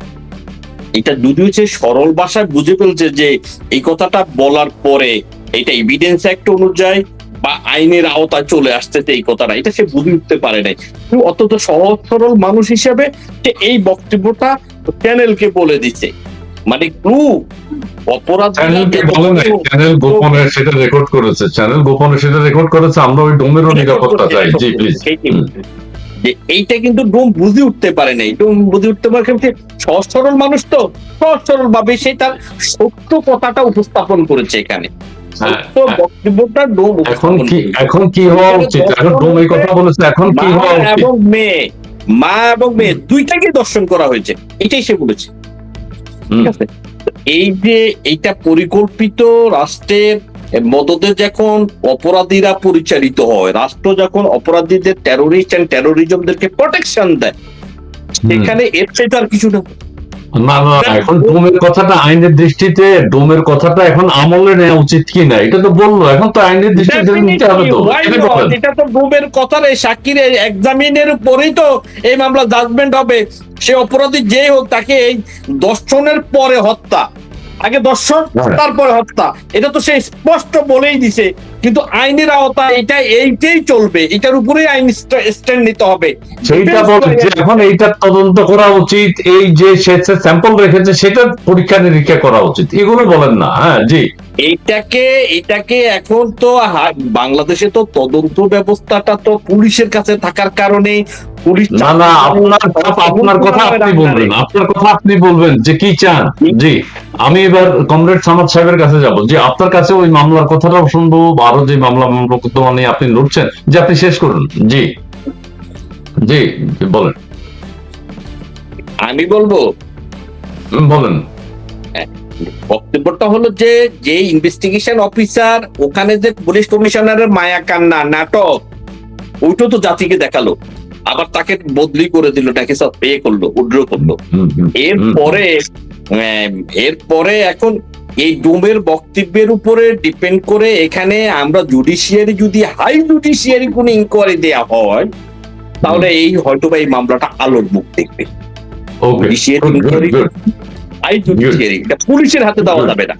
এটা যদিও সে সরল ভাষায় বুঝে ফেলছে যে এই কথাটা বলার পরে এটা এভিডেন্স অ্যাক্ট অনুযায়ী বা আইনের আওতায় চলে আসতেছে এই কথাটা, এটা সে বুঝে উঠতে পারে নাই। অত্যন্ত সহজ সরল মানুষ হিসেবে সে এই বক্তব্যটা চ্যানেলকে বলে দিচ্ছে। মানে ক্লু অপরাধ চ্যানেল গোপনে সেটা রেকর্ড করেছে। আমরা ওই ডোমেরও নিরাপত্তা চাই। জি প্লিজ। যে এইটা কিন্তু ডোম বুঝে উঠতে পারে নাই। ডোম বুঝে উঠতে পারে সহজ সরল মানুষ, তো সহজ সরল ভাবে সে তার সত্য কথাটা উপস্থাপন করেছে এখানে। বক্তব্যটা ডোম এখন কি হওয়া উচিত? এখন ডোম এই কথা বলেছে, এখন কি হওয়া উচিত? মা এবং মেয়ে দুইটাকে দর্শন করা হয়েছে, এটাই সে বলেছে। ঠিক আছে, এই যে এইটা পরিকল্পিত রাষ্ট্রের মদতে যখন অপরাধীরা পরিচালিত হয়, রাষ্ট্র যখন অপরাধীদের টেরোরিস্ট এন্ড টেরোরিজমদেরকে প্রোটেকশন দেয়, সেখানে এর চাইতে আর কিছু না। না, এখন ডোমের কথাটা আইনের দৃষ্টিতে, ডোমের কথাটা এখন আমলে নেওয়া উচিত কি না, এটা তো বললো। এখন তো আইনের দৃষ্টিতে নিতে হবে তো। এটা তো ডোমের কথার সাক্ষীর এক্সামিনের উপরেই তো এই মামলা জাজমেন্ট হবে। সে অপরাধী যেই হোক, তাকে এই দর্শনের পরে হত্যা, আগে দর্শন তারপরে হত্যা, এটা তো সে স্পষ্ট বলেই দিছে। কিন্তু আইনের আওতা এটা এইটাই চলবে, এটার উপরেই আইন স্ট্যান্ড নিতে হবে। সেইটা বলে যে এখন এইটা তদন্ত করা উচিত, এই যে স্যাম্পল রেখেছে সেটা পরীক্ষা নিরীক্ষা করা উচিত, এগুলো বলেন না। হ্যাঁ জি, এইটাকে এখন তো বাংলাদেশে তো তদন্ত ব্যবস্থাটা তো পুলিশের কাছে থাকার কারণে পুলিশ না, আপনার কথা আপনি বলবেন যে কি চান। জি, আমি এবার কমরেড সামাদ সাহেবের কাছে যাব, যে আপনার কাছে ওই মামলার কথাটাও শুনবো, আরো যে মামলা মোকদ্দমা নিয়ে আপনি লড়ছেন, যে আপনি শেষ করুন। জি জি বলেন। আমি বলবো, বলেন। বক্তব্যটা হলো যে ইনভেস্টিগেশন অফিসার ওখানে যে পুলিশ কমিশনারের মায়া কান্না নাটক, ওইটা তো জাতিকে দেখালো, আবার তাকে বদলি করে দিল, তাকে সব পে করলো, উড্র করলো। এরপরে এখন এই ডোমের বক্তব্যের উপরে ডিপেন্ড করে এখানে আমরা জুডিশিয়ারি, যদি হাই জুডিশিয়ারি কোন ইনকোয়ারি দেয়া হয়, তাহলে এই হয়তো বা এই মামলাটা আলোর মুখ দেখবে। এটা পুলিশের হাতে দেওয়া যাবে না,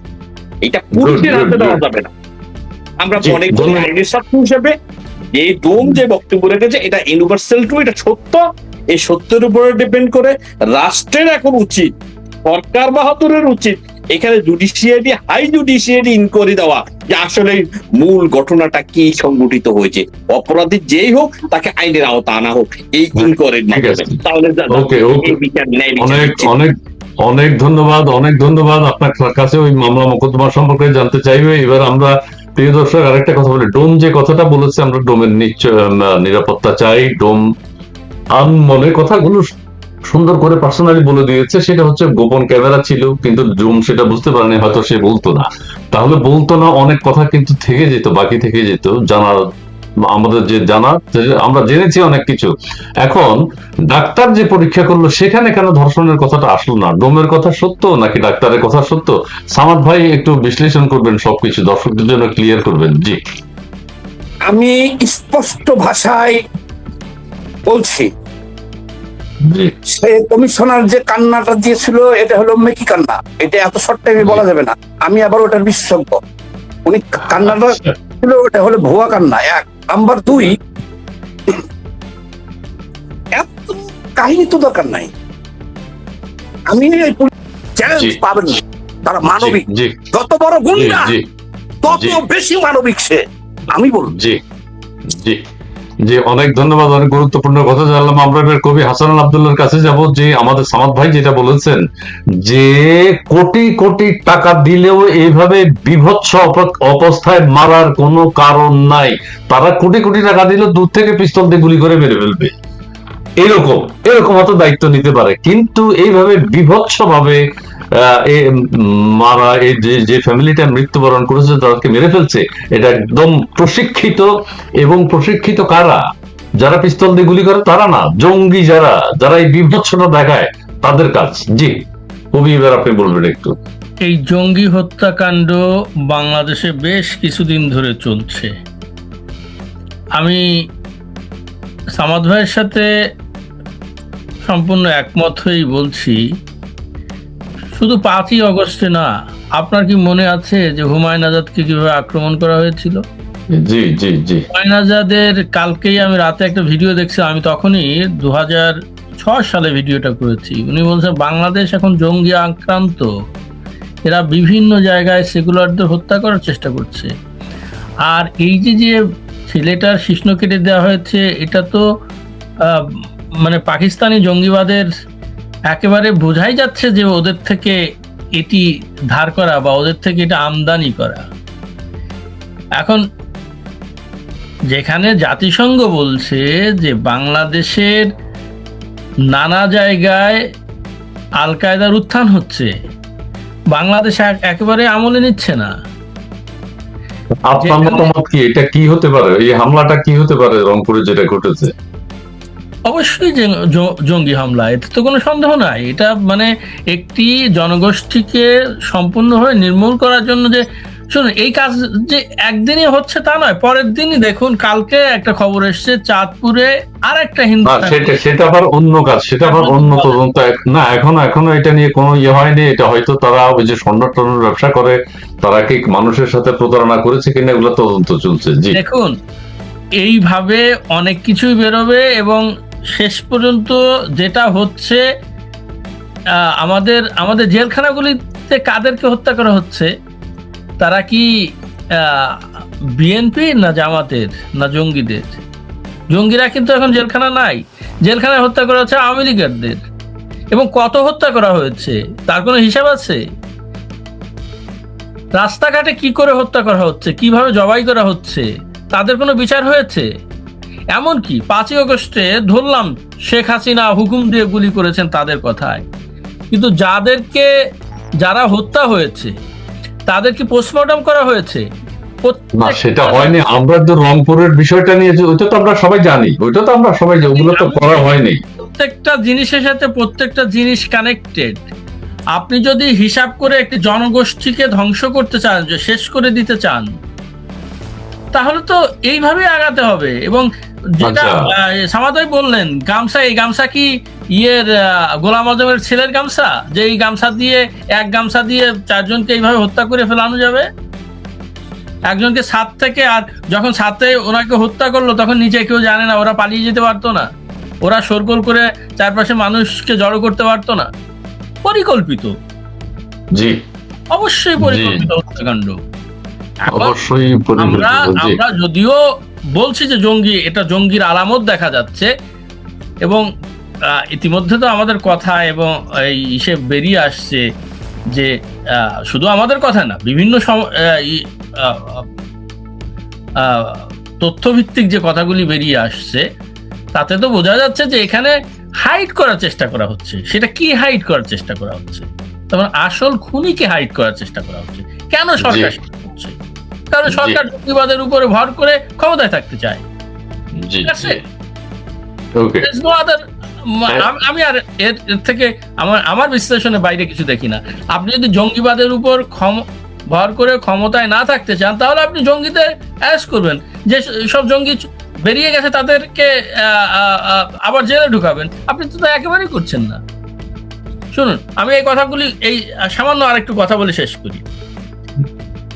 এটা পুলিশের হাতে দেওয়া যাবে না। আমরা মনে করি আইনের ছাত্র হিসেবে এই ডোম যে বক্তব্য রেখেছে এটা ইউনিভার্সাল টু, এটা সত্য। এই সত্যের উপরে ডিপেন্ড করে রাষ্ট্রের এখন উচিত, সরকার বাহাদুরের উচিত এখানে জুডিশিয়ারি, হাই জুডিশিয়ারি ইনকোয়ারি দেওয়া, যে আসলে মূল ঘটনাটা কি সংঘটিত হয়েছে, অপরাধী যেই হোক তাকে আইনের আওতা আনা হোক এই ইনকোয়ারির মাধ্যমে। তাহলে অনেক ধন্যবাদ আপনার কাছে। ওই মামলা মোকদ্দমা সম্পর্কে জানতে চাইবে। এবার আমরা প্রিয় দর্শক আরেকটা কথা বলি, ডোম যে কথাটা বলেছে, আমরা ডোমের নিরাপত্তা চাই। ডোম মনের কথাগুলো সুন্দর করে পার্সোনালি বলে দিয়েছে, সেটা হচ্ছে গোপন ক্যামেরা ছিল, কিন্তু ডোম সেটা বুঝতে পারেনি, হয়তো সে বলতো না। তাহলে বলতো না, অনেক কথা কিন্তু থেকে যেত, বাকি থেকে যেত জানার। আমাদের যে জানা, আমরা জেনেছি অনেক কিছু। এখন ডাক্তার যে পরীক্ষা করলো, সেখানে কেন ধর্ষণের কথাটা আসলো না? ডোমের কথা সত্য নাকি ডাক্তারের কথা সত্য? সামাদ ভাই একটু বিশ্লেষণ করবেন, সবকিছু দর্শকদের জন্য ক্লিয়ার করবেন। জি, আমি স্পষ্ট ভাষায় বলছি, জি, সে কমিশনার যে কান্নাটা দিয়েছিল এটা হলো মেকি কান্না, এটা এত শর্ট টাইমে বলা যাবে না। আমি আবার ওটার বিশেষজ্ঞ। উনি কান্নাটা ছিল, ওটা হলো ভুয়া কান্না। এক নাম্বার দুই, এত কাহিনী তো দরকার নাই। আমি চ্যালেঞ্জ জি। পাবেন না। তারা মানবিক, জি, যত বড় জি, গুন্ডা জি, তত জি। বেশি মানবিক সে, আমি বলবো। জি, জি, জি, অনেক ধন্যবাদ। অনেক গুরুত্বপূর্ণ কথা জানলাম। আমরা এবার কবি হাসানুল আব্দুল্লাহর কাছে যাব। যে আমাদের সামাদ ভাই যেটা বলেছেন, যে কোটি কোটি টাকা দিলেও এইভাবে বিভৎস অবস্থায় মারার কোনো কারণ নাই। তারা কোটি কোটি টাকা দিলেও দূর থেকে পিস্তল দিয়ে গুলি করে মেরে ফেলবে, এরকম এরকম হয়তো দায়িত্ব নিতে পারে, কিন্তু এইভাবে বিভৎস ভাবে মারা, এই যে ফ্যামিলিটা মৃত্যুবরণ করেছে, তাদেরকে মেরে ফেলছে, এটা একদম প্রশিক্ষিত। এবং প্রশিক্ষিত কারা? যারা পিস্তল দিয়ে গুলি করে তারা না, জঙ্গি যারা যারা এই বিভৎসতা দেখায়, তাদের কাজ। জি, কবি এবার আপনি বলবেন একটু। এই জঙ্গি হত্যাকাণ্ড বাংলাদেশে বেশ কিছুদিন ধরে চলছে। আমি সামাদ ভাইয়ের সাথে সম্পূর্ণ একমত হয়েই বলছি, শুধু 5ই অগস্টে না, আপনার কি মনে আছে যে হুমায়ুন আজাদকে কিভাবে আক্রমণ করা হয়েছিল? জি, জি, জি, হুমায়ুন আজাদের কালকেই আমি রাতে একটা ভিডিও দেখছি, আমি তখনই 2006 সালে ভিডিওটা করেছি। উনি বলছেন বাংলাদেশ এখন জঙ্গি আক্রান্ত, এরা বিভিন্ন জায়গায় সেকুলারদের হত্যা করার চেষ্টা করছে। আর এই যে ছেলেটার শিশ্ন কেটে দেওয়া হয়েছে, এটা তো মানে পাকিস্তানি জঙ্গিবাদের একেবারে বোঝাই যাচ্ছে যে ওদের থেকে এটি ধার করা বা ওদের থেকে এটা আমদানি করা। এখন যেখানে জাতিসংঘ বলছে যে বাংলাদেশের নানা জায়গায় আল কায়দার উত্থান হচ্ছে, বাংলাদেশ একেবারে আমলে নিচ্ছে না। আপনার মতামত কি? এটা কি হতে পারে? এই হামলাটা কি হতে পারে রংপুরে যেটা ঘটেছে? অবশ্যই জঙ্গি হামলা, এতে তো কোনো সন্দেহ নাই। এটা মানে একটি জনগোষ্ঠীকে সম্পূর্ণভাবে নির্মূল করার জন্য। যে শুনুন, এই কাজ যে একদিনই হচ্ছে তা নয়, পরের দিনই দেখুন কালকে একটা খবর এসছে চাঁদপুরে আর একটা হিন্দু। সেটা আবার অন্য কাজ, সেটা আবার অন্য তদন্ত। না, এখনো এটা নিয়ে কোনো হয়নি। এটা হয়তো তারা ওই যে স্বর্ণ ব্যবসা করে, তারা কি মানুষের সাথে প্রতারণা করেছে কিনা, এগুলো তদন্ত চলছে। জি, দেখুন, এইভাবে অনেক কিছুই বেরোবে এবং শেষ পর্যন্ত যেটা হচ্ছে, আমাদের জেলখানাগুলিতে কাদেরকে হত্যা করা হচ্ছে? তারা কি বিএনপি না জামাতের না জঙ্গিদের? জঙ্গিরা কিন্তু এখন জেলখানা নাই, জেলখানায় হত্যা করা হচ্ছে আওয়ামী লীগেরদের। এবং কত হত্যা করা হয়েছে তার কোনো হিসাব আছে? রাস্তাঘাটে কি করে হত্যা করা হচ্ছে, কিভাবে জবাই করা হচ্ছে, তাদের কোনো বিচার হয়েছে? এমনকি 5ই অগস্টে ধরলাম শেখ হাসিনা হুকুম দিয়ে গুলি করেছেন তাদের কথায়, কিন্তু যারা হত্যা হয়েছে তাদেরকে পোস্টমর্টম করা হয়েছে? না, সেটা হয়নি। আমরা তো রংপুরের বিষয়টা নিয়ে, ওইটা তো আমরা সবাই জানি, ওগুলো তো করা হয়নি। প্রত্যেকটা জিনিসের সাথে প্রত্যেকটা জিনিস কানেক্টেড। আপনি যদি হিসাব করে একটি জনগোষ্ঠীকে ধ্বংস করতে চান, যে শেষ করে দিতে চান, তাহলে তো এইভাবেই আগাতে হবে। এবং যেটা সামাদাই বললেন, গামছা, এই গামছা কি গোলাম আজমের ছেলের গামছা, যে এই গামছা দিয়ে, এক গামছা দিয়ে 4 জনকে এইভাবে হত্যা করে ফেলানো যাবে? একজনকে ছাদ থেকে, আর যখন ছাদে ওনাকে হত্যা করলো তখন নিচে কেউ জানে না, ওরা পালিয়ে যেতে পারতো না? ওরা শোরগোল করে চারপাশে মানুষকে জড়ো করতে পারতো না? পরিকল্পিত, জি, অবশ্যই পরিকল্পিত হত্যাকাণ্ড। অবশ্যই আমরা যদিও বলছি যে জঙ্গি, এটা জঙ্গির আলামত দেখা যাচ্ছে, এবং ইতিমধ্যে তো আমাদের কথা এবং এই হিসেব বেরিয়ে আসছে যে শুধু আমাদের কথা না, বিভিন্ন তথ্যভিত্তিক যে কথাগুলি বেরিয়ে আসছে তাতে তো বোঝা যাচ্ছে যে এখানে হাইড করার চেষ্টা করা হচ্ছে। সেটা কি হাইড করার চেষ্টা করা হচ্ছে? তখন আসল খুনিকে হাইড করার চেষ্টা করা হচ্ছে। কেন সরকার সেটা করছে? কারণ সরকার জঙ্গিবাদের উপরে ভর করে ক্ষমতায় থাকতে চায়। ঠিক আছে, আমি আর এর থেকে আমার বিশ্লেষণের বাইরে কিছু দেখি না। আপনি যদি জঙ্গিবাদের উপর ভর করে ক্ষমতায় না থাকতে চান, তাহলে আপনি জঙ্গিদের অ্যারেস্ট করবেন। যে সব জঙ্গি বেরিয়ে গেছে তাদেরকে আবার জেলে ঢুকাবেন। আপনি তো একেবারেই করছেন না। শুনুন, আমি এই কথাগুলি এই সামান্য আরেকটু কথা বলে শেষ করি।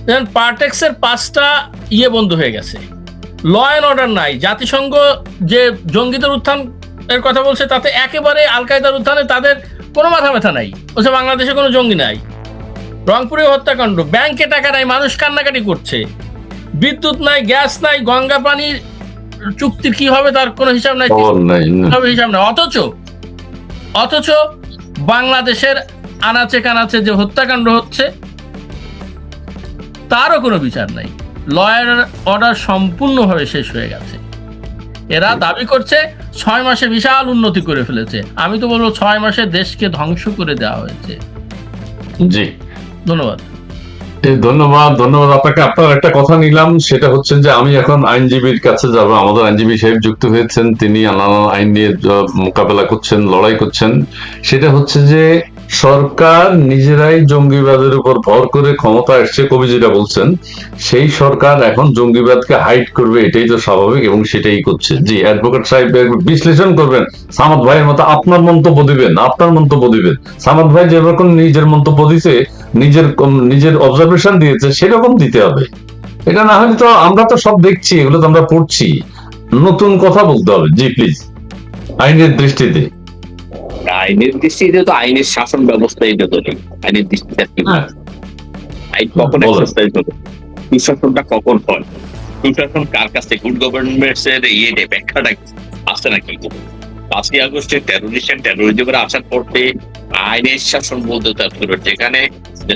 যেমন পার্টেক্সের 5টা বন্ধ হয়ে গেছে, ল অ্যান্ড অর্ডার নাই। জাতিসংঘ যে জঙ্গিদের উত্থান এর কথা বলছে তাতে একেবারে আল কায়দার উত্থানে তাদের কোনো মাথা ব্যথা নাই। বলছে বাংলাদেশে কোনো জঙ্গি নাই। রংপুরে হত্যাকাণ্ড, ব্যাংকে টাকা নাই, মানুষ কান্নাকাটি করছে। বিদ্যুৎ নাই, গ্যাস নাই, গঙ্গা পানির চুক্তির কি হবে তার কোনো হিসাব নাই, হিসাব নাই। অথচ বাংলাদেশের আনাচে কানাচে যে হত্যাকাণ্ড হচ্ছে তারও কোনো বিচার নাই। ল অ্যান্ড অর্ডার সম্পূর্ণভাবে শেষ হয়ে গেছে। এরা দাবি করছে 6 মাসে বিশাল উন্নতি করে ফেলেছে। আমি তো বলবো 6 মাসে দেশকে ধ্বংস করে দেওয়া হয়েছে। জি, ধন্যবাদ। ধন্যবাদ আপনাকে। আপনার একটা কথা নিলাম, সেটা হচ্ছে যে আমি এখন আইনজীবীর কাছে যাব। আমাদের আইনজীবী সাহেব যুক্ত হয়েছেন, তিনি নানান আইন নিয়ে মোকাবেলা করছেন, লড়াই করছেন। সেটা হচ্ছে যে সরকার নিজেরাই জঙ্গিবাদের উপর ভর করে ক্ষমতা আসছে, কবি যেটা বলছেন, সেই সরকার এখন জঙ্গিবাদকে হাইড করবে, এটাই তো স্বাভাবিক এবং সেটাই করছে। জি, অ্যাডভোকেট সাহেব বিশ্লেষণ করবেন, সামাদ ভাইয়ের মতো আপনার মন্তব্য দিবেন, সামাদ ভাই যেরকম নিজের মন্তব্য দিছে, নিজের অবজারভেশন দিয়েছে, সেরকম দিতে হবে। এটা না হলে তো আমরা তো সব দেখছি, এগুলো তো আমরা পড়ছি, নতুন কথা বলতে হবে। জি প্লিজ, আইনের দৃষ্টিতে। আইনের দৃষ্টিতে তো আইনের শাসন ব্যবস্থা এটা তো নেই। আইনের দৃষ্টিতে আইন কখন এক্সারসাইজ হবে, সুশাসনটা কখন হয়, সুশাসন কার কাছে, গুড গভর্নমেন্টস এর ব্যাখ্যাটা আসছে না কি? 5ই আগস্টের টেরোরিজমের আসার পরে আইনের শাসন বলতে তাৎপর্য, যেখানে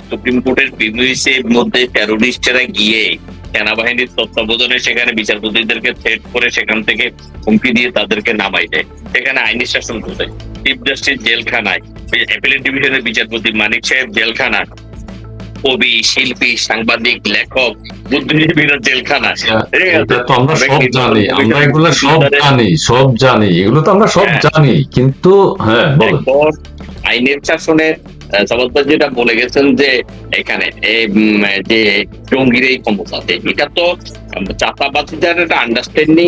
সুপ্রিম কোর্টের প্রিমিসের মধ্যে টেরোরিস্টরা গিয়ে সেনাবাহিনীর তত্ত্বাবধানে সেখানে বিচারপতিদেরকে থ্রেট করে সেখান থেকে হুমকি দিয়ে তাদেরকে নামাই দেয়, সেখানে আইনের শাসন কোথায়? চিফ জাস্টিস জেলখানায়, অ্যাপিলেট ডিভিশনের বিচারপতি মানিক সাহেব জেলখানায়, কবি, শিল্পী, সাংবাদিক, লেখক, বুদ্ধিজীবীরা জেলখানায়। আমরা সব জানি, আমরা এগুলো সব জানি, এগুলো তো আমরা সব জানি, কিন্তু হ্যাঁ, আইনের শাসনের সমাজবাদ যেটা বলে গেছেন যে এখানে যে জঙ্গির এই ক্ষমতাতে, এটা তো চাতাবাজিদের একটা আন্ডারস্ট্যান্ডিং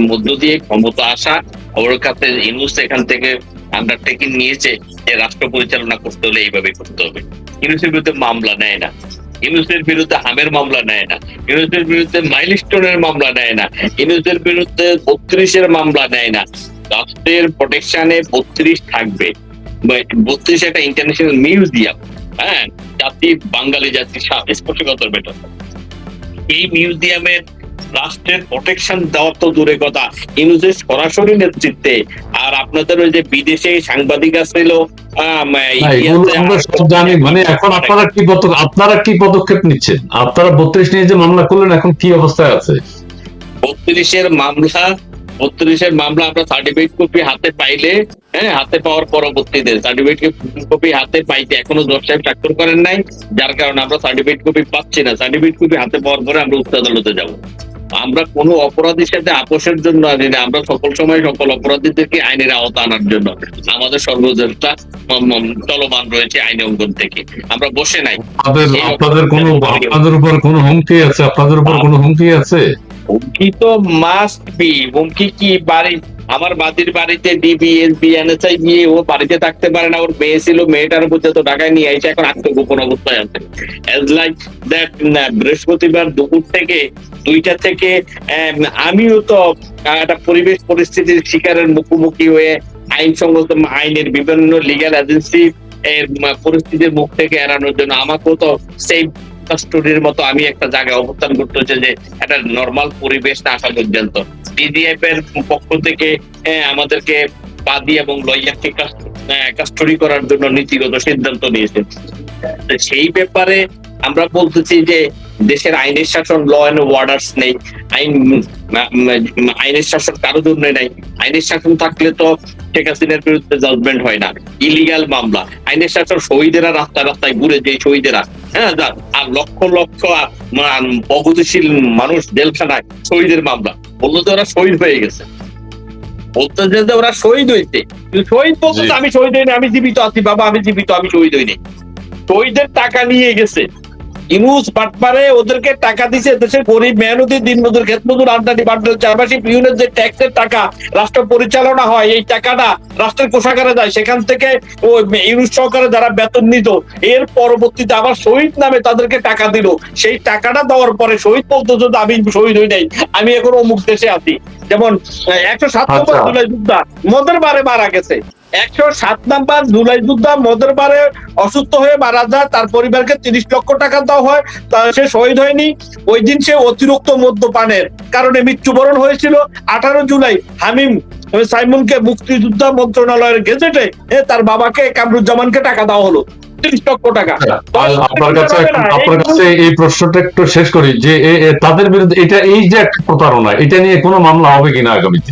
মধ্য দিয়ে ক্ষমতা আসা। ওর কাছে ইউনুস এখান থেকে আন্ডারটেকিং নিয়েছে যে রাষ্ট্র পরিচালনা করতে হলে এইভাবে করতে হবে। ইউনুসের বিরুদ্ধে মামলা নেয় না, ইউনুসের বিরুদ্ধে হামের মামলা নেয় না, ইউনুসের বিরুদ্ধে মাইলস্টোনের মামলা নেয় না, ইউনুসের বিরুদ্ধে 32-এর মামলা নেয় না। রাষ্ট্রের প্রোটেকশনে 32 থাকবে। 32 একটা ইন্টারন্যাশনাল মিউজিয়াম, হ্যাঁ, জাতির, বাঙালি জাতির স্পর্শকাতর বেতন। এই মিউজিয়ামের রাষ্ট্রের প্রোটেকশন দেওয়ার তো দূরে কথা, ইউনুসের সরাসরি নেতৃত্বে। আর আপনাদের ওই যে বিদেশে সাংবাদিক আসছিল, মানে এখন আপনারা কি পদক্ষেপ নিচ্ছেন? আপনারা 32 নিয়ে যে মামলা করলেন, এখন কি অবস্থায় আছে? 32-এর মামলা আমরা সার্টিফিকেট কপি হাতে পাইলে, হ্যাঁ, হাতে পাওয়ার পরবর্তীতে সার্টিফিকেট কপি হাতে পাইতে এখনো জজ সাহেব স্বাক্ষর করেন নাই, যার কারণে আমরা সার্টিফিকেট কপি পাচ্ছি না। সার্টিফিকেট কপি হাতে পাওয়ার পরে আমরা উচ্চ আদালতে যাব। আমরা কোনো অপরাধীর সাথে আপোষের জন্য আনি না, আমরা সকল সময় সকল অপরাধীদেরকে আইনের আওতা আনার জন্য আমাদের সর্বদলটা চলমান রয়েছে আইন অঙ্গন থেকে। আমরা বসে নাই। আপনাদের উপর কোনো হুমকি আছে? আপনাদের উপর কোনো হুমকি আছে? হুমকি তো মাস্ট বি। হুমকি কি? আমার বাদির বাড়িতে ডিবিএসবি এনএসআই গিয়ে ও বাড়িতে থাকতে পারে না, ওর মেয়ে ছিল, মেয়েটার মধ্যে তো ঢাকায় নিয়ে এসে এখন আত্মগোপন অবস্থায় আছে। এজ লাইক দ্যাট, বৃহস্পতিবার দুপুর থেকে 2টা থেকে আমিও তো একটা পরিবেশ পরিস্থিতির শিকারের মুখোমুখি হয়ে আইনসঙ্গত আইনের বিভিন্ন লিগ্যাল এজেন্সি এর পরিস্থিতির মুখ থেকে এড়ানোর জন্য আমাকেও তো সেই কাস্টডির মতো আমি একটা জায়গায় অবস্থান করতে হচ্ছে, যে একটা নর্মাল পরিবেশ না আসা পর্যন্ত। ডিজিএফ এর পক্ষ থেকে আমাদেরকে কাদি এবং লয়ারকে কাস্টডি করার জন্য নীতিগত সিদ্ধান্ত নিয়েছেন। তো সেই ব্যাপারে আমরা বলতেছি যে দেশের আইনের শাসন, ল অ্যান্ড অর্ডার্স নেই, আইনের শাসন কারো জন্য নাই। আইনের শাসন থাকলে তো শেখ হাসিনার বিরুদ্ধে জাজমেন্ট হয় না, ইলিগাল মামলা। আইনের শাসন শহীদেরা রাস্তায় রাস্তায় ঘুরে, যে শহীদেরা আর লক্ষ লক্ষ প্রগতিশীল মানুষ জেলখানায়, শহীদের মামলা। বললো যে ওরা শহীদ হয়ে গেছে, বলতে যে ওরা শহীদ হয়েছে, শহীদ বলতে আমি শহীদ হইনি, আমি জীবিত আছি বাবা, আমি জীবিত, আমি শহীদ হইনি। শহীদের টাকা নিয়ে গেছে ইউনুস বাটপারে, ওদেরকে টাকা দিছে দেশের গরিব মেহনতি দিনমজুর, ক্ষেতমজুর, আমদানি বান্ডেল, চারপাশি ইউনিয়নের যে ট্যাক্সের টাকা রাষ্ট্র পরিচালনা হয়, এই টাকাটা রাষ্ট্রের কোষাগারে যায়, সেখান থেকে ওই ইউনুস সরকারে যারা বেতন নিত, এর পরবর্তীতে আবার শহীদ নামে তাদেরকে টাকা দিল। সেই টাকাটা দেওয়ার পরে শহীদ বলতো যে আমি শহীদ হই নাই, আমি এখন অমুক দেশে আছি। যেমন 107 নম্বর জুলাই যোদ্ধা মদের বারে মারা গেছে, 107 নাম্বার জুলাই যোদ্ধা মদের বারে অসুস্থ হয়ে মারা যায়, তার পরিবারকে 30 লক্ষ টাকা দেওয়া হয়, সে শহীদ হয়নি। ওই দিন সে অতিরিক্ত মদ্যপানের কারণে মৃত্যুবরণ হয়েছিল। 18 জুলাই হামিম সাইমুলকে মুক্তিযোদ্ধা মন্ত্রণালয়ের গেজেটে তার বাবাকে কামরুজ্জামানকে টাকা দেওয়া হলো 30 লক্ষ টাকা। আপনার কাছে এই প্রশ্নটা একটু শেষ করি যে তাদের বিরুদ্ধে এটা, এই যে একটা প্রতারণা, এটা নিয়ে কোনো মামলা হবে কিনা আগামীতে?